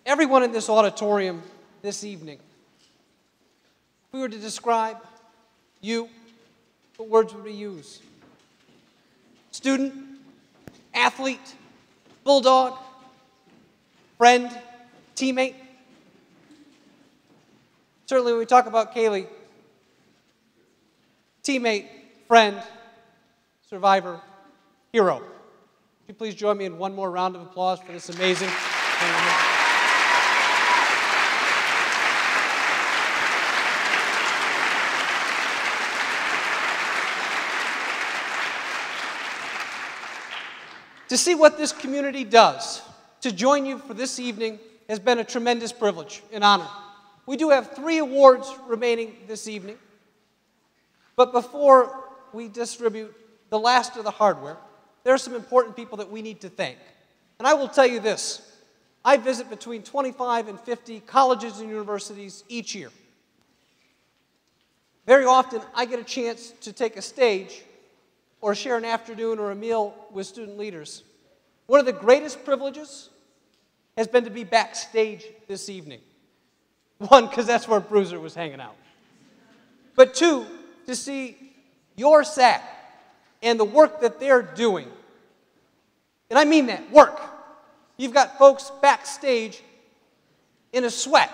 Everyone in this auditorium this evening, if we were to describe you, what words would we use? Student, athlete, bulldog, friend, teammate. Certainly when we talk about Kaylee, teammate, friend, survivor, hero. Would you please join me in one more round of applause for this amazing tournament? To see what this community does, to join you for this evening, has been a tremendous privilege and honor. We do have 3 awards remaining this evening, but before we distribute the last of the hardware, there are some important people that we need to thank. And I will tell you this, I visit between 25 and 50 colleges and universities each year. Very often, I get a chance to take a stage or share an afternoon or a meal with student leaders. One of the greatest privileges has been to be backstage this evening. 1, because that's where Bruiser was hanging out. But 2, to see your SAC and the work that they're doing. And I mean that, work. You've got folks backstage in a sweat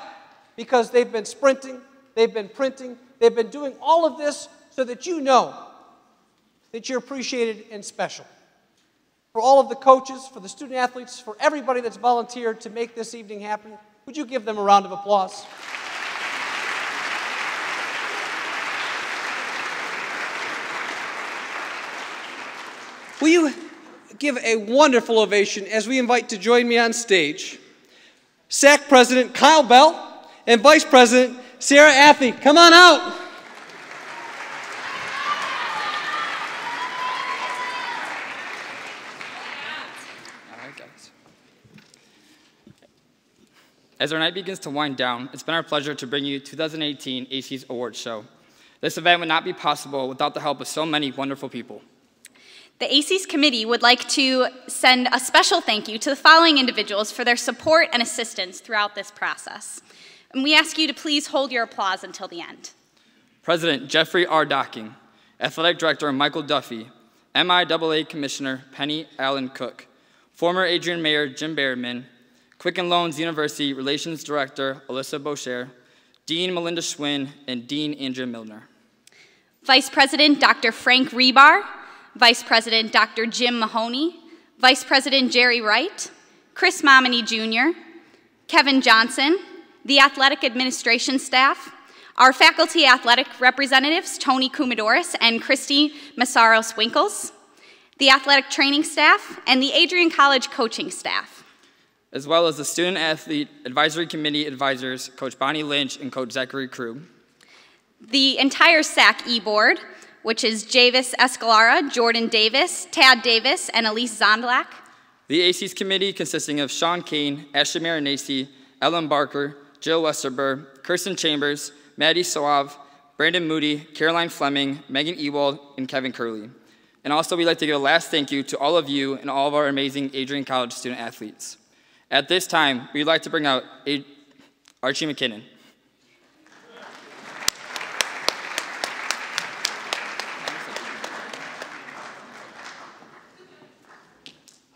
because they've been sprinting, they've been printing, they've been doing all of this so that you know that you're appreciated and special. For all of the coaches, for the student athletes, for everybody that's volunteered to make this evening happen, would you give them a round of applause? Will you give a wonderful ovation as we invite to join me on stage SAC President Kyle Bell and Vice President Sarah Affey. Come on out. As our night begins to wind down, it's been our pleasure to bring you 2018 ACEES Awards Show. This event would not be possible without the help of so many wonderful people. The ACEES committee would like to send a special thank you to the following individuals for their support and assistance throughout this process. And we ask you to please hold your applause until the end. President Jeffrey R. Docking, Athletic Director Michael Duffy, MIAA Commissioner Penny Allen Cook, former Adrian Mayor Jim Berryman, Quicken Loans University Relations Director Alyssa Boucher, Dean Melinda Schwinn, and Dean Andrea Milner. Vice President Dr. Frank Rebar, Vice President Dr. Jim Mahoney, Vice President Jerry Wright, Chris Momini Jr., Kevin Johnson, the athletic administration staff, our faculty athletic representatives, Tony Kumadoris and Christy Massaros-Winkles, the athletic training staff, and the Adrian College coaching staff. As well as the Student Athlete Advisory Committee advisors, Coach Bonnie Lynch and Coach Zachary Krug. The entire SAC e-board, which is Javis Escalara, Jordan Davis, Tad Davis, and Elise Zondlak. The ACEES committee consisting of Sean Kane, Ashley Marinacci, Ellen Barker, Jill Westerberg, Kirsten Chambers, Maddie Soave, Brandon Moody, Caroline Fleming, Megan Ewald, and Kevin Curley. And also we'd like to give a last thank you to all of you and all of our amazing Adrian College student athletes. At this time, we'd like to bring out Archie McKinnon.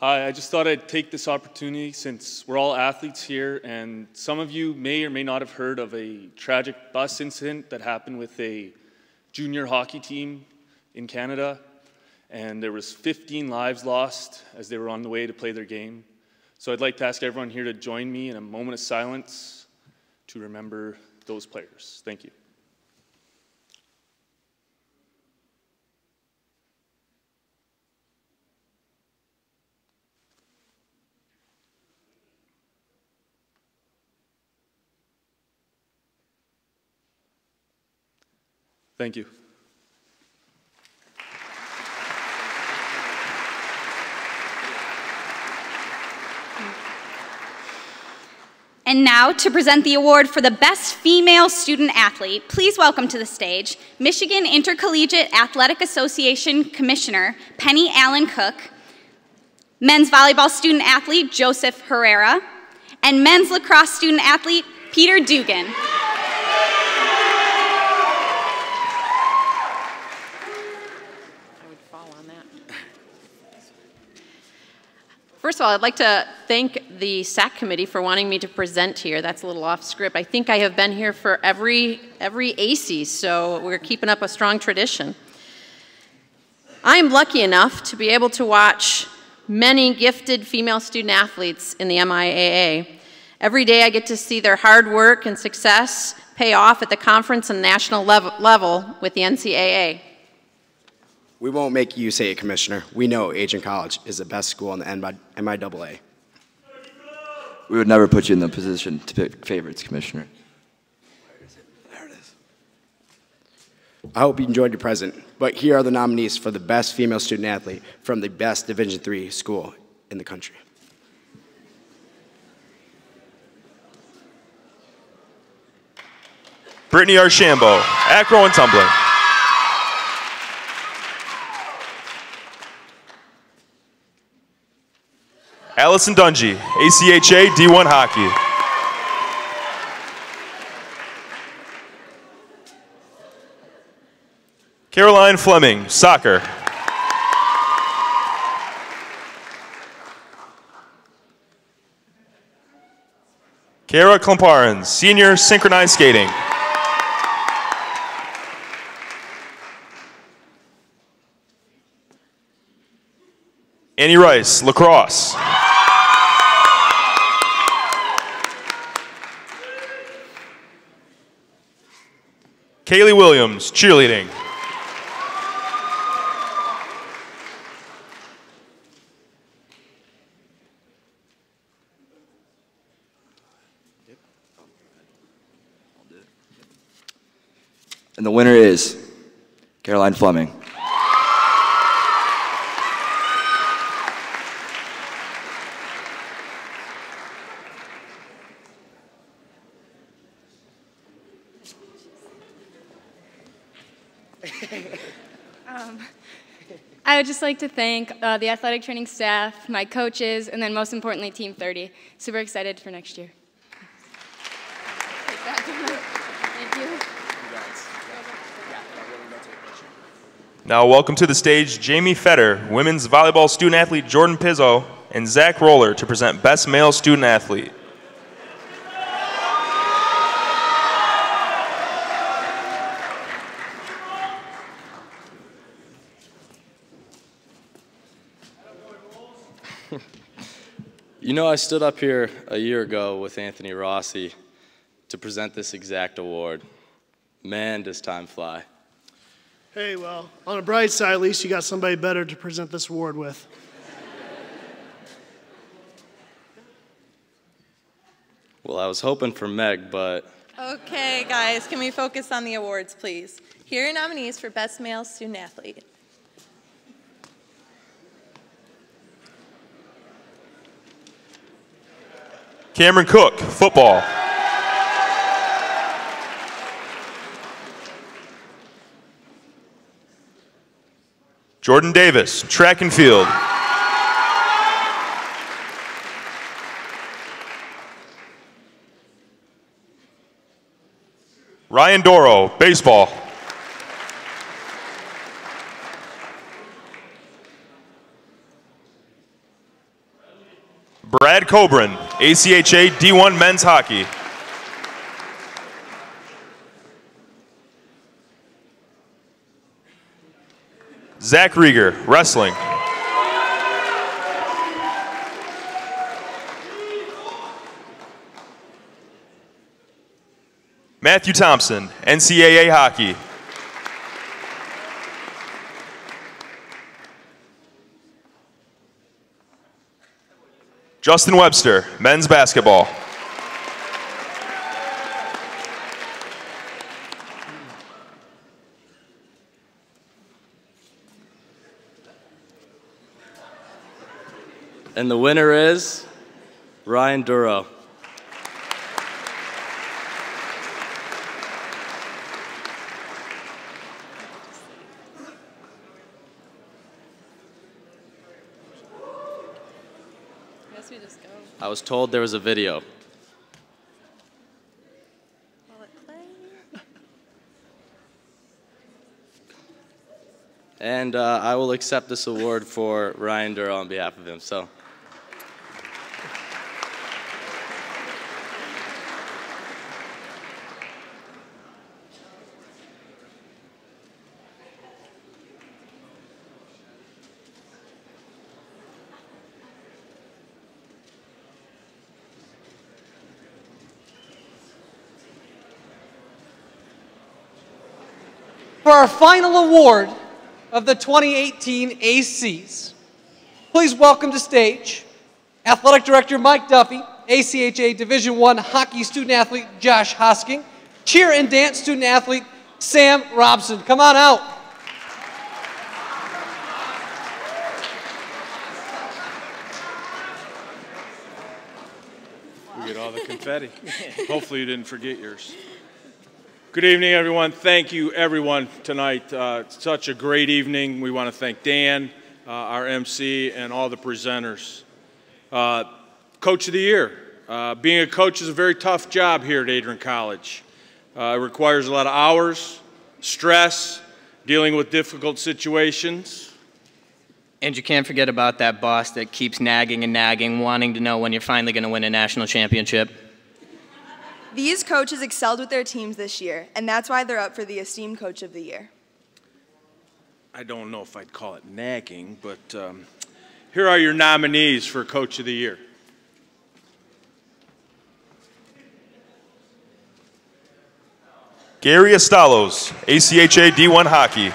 Hi, I just thought I'd take this opportunity since we're all athletes here, and some of you may or may not have heard of a tragic bus incident that happened with a junior hockey team in Canada, and there was 15 lives lost as they were on the way to play their game. So I'd like to ask everyone here to join me in a moment of silence to remember those players. Thank you. Thank you. And now, to present the award for the Best Female Student Athlete, please welcome to the stage Michigan Intercollegiate Athletic Association Commissioner Penny Allen Cook, Men's Volleyball Student Athlete Joseph Herrera, and Men's Lacrosse Student Athlete Peter Dugan. First of all, I'd like to thank the SAC committee for wanting me to present here. That's a little off script. I think I have been here for every ACEES, so we're keeping up a strong tradition. I'm lucky enough to be able to watch many gifted female student athletes in the MIAA. Every day I get to see their hard work and success pay off at the conference and national level with the NCAA. We won't make you say it, Commissioner. We know Adrian College is the best school in the MIAA. We would never put you in the position to pick favorites, Commissioner. There it is. I hope you enjoyed your present, but here are the nominees for the best female student athlete from the best Division III school in the country. Brittany Archambault, acro and tumbling. Allison Dungy, ACHA D1 Hockey. Caroline Fleming, Soccer. Kara Klemparin, Senior Synchronized Skating. Annie Rice, Lacrosse. Kaylee Williams, Cheerleading. And the winner is Caroline Fleming. I would just like to thank the athletic training staff, my coaches, and then most importantly, Team 30. Super excited for next year. Thank you. Now welcome to the stage Jamie Fetter, women's volleyball student athlete Jordan Pizzo, and Zach Roller to present Best Male Student Athlete. You know, I stood up here a year ago with Anthony Rossi to present this exact award. Man, does time fly. Hey, well, on a bright side, at least you got somebody better to present this award with. Well, I was hoping for Meg, but... Okay, guys, can we focus on the awards, please? Here are your nominees for Best Male Student Athlete. Cameron Cook, football. Jordan Davis, track and field. Ryan Doro, baseball. Brad Coburn, ACHA D1 Men's Hockey. Zach Rieger, Wrestling. Matthew Thompson, NCAA Hockey. Justin Webster, Men's Basketball. And the winner is Ryan Duro. I was told there was a video. And I will accept this award for Ryan Duro on behalf of him. So. For our final award of the 2018 ACEES, please welcome to stage Athletic Director Mike Duffy, ACHA Division I Hockey Student Athlete Josh Hosking, Cheer and Dance Student Athlete Sam Robson. Come on out. We get all the confetti. Hopefully you didn't forget yours. Good evening, everyone. Thank you, everyone, tonight. Such a great evening. We want to thank Dan, our MC, and all the presenters. Coach of the Year. Being a coach is a very tough job here at Adrian College. It requires a lot of hours, stress, dealing with difficult situations. And you can't forget about that boss that keeps nagging and nagging, wanting to know when you're finally going to win a national championship. These coaches excelled with their teams this year, and that's why they're up for the esteemed Coach of the Year. I don't know if I'd call it nagging, but here are your nominees for Coach of the Year. Gary Estalos, ACHA D1 Hockey.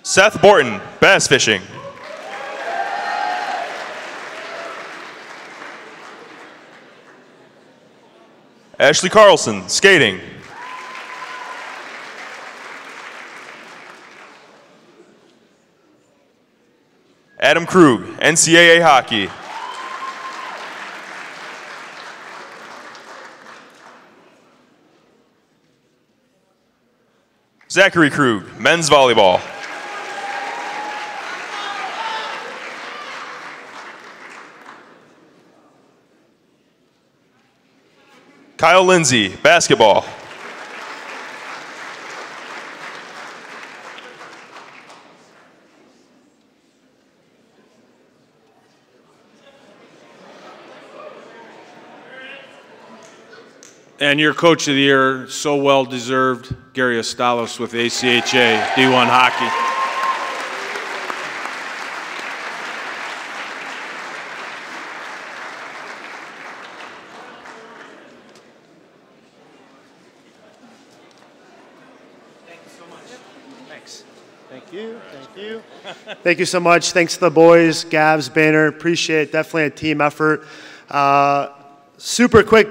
Seth Borton, Bass Fishing. Ashley Carlson, Skating. Adam Krug, NCAA Hockey. Zachary Krug, Men's Volleyball. Kyle Lindsay, Basketball. And your Coach of the Year, so well deserved, Gary Estalos with ACHA D1 Hockey. Thank you so much. Thanks to the boys, Gavs, Banner. Appreciate it. Definitely a team effort. Super quick.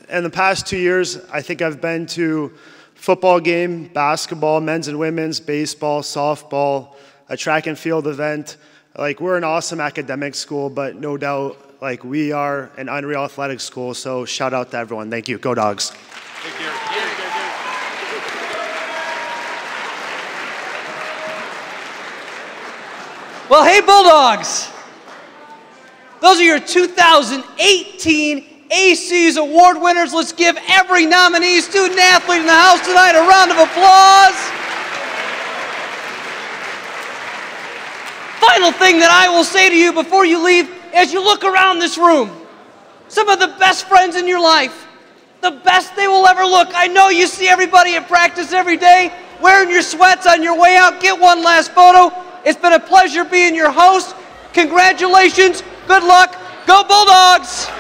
In the past 2 years, I think I've been to football game, basketball, men's and women's, baseball, softball, a track and field event. Like, we're an awesome academic school, but no doubt, like, we are an unreal athletic school. So shout out to everyone. Thank you. Go Dogs. Well, hey, Bulldogs. Those are your 2018 ACEES award winners. Let's give every nominee student athlete in the house tonight a round of applause. Final thing that I will say to you before you leave, as you look around this room, some of the best friends in your life, the best they will ever look. I know you see everybody at practice every day, wearing your sweats on your way out. Get one last photo. It's been a pleasure being your host. Congratulations, good luck, go Bulldogs!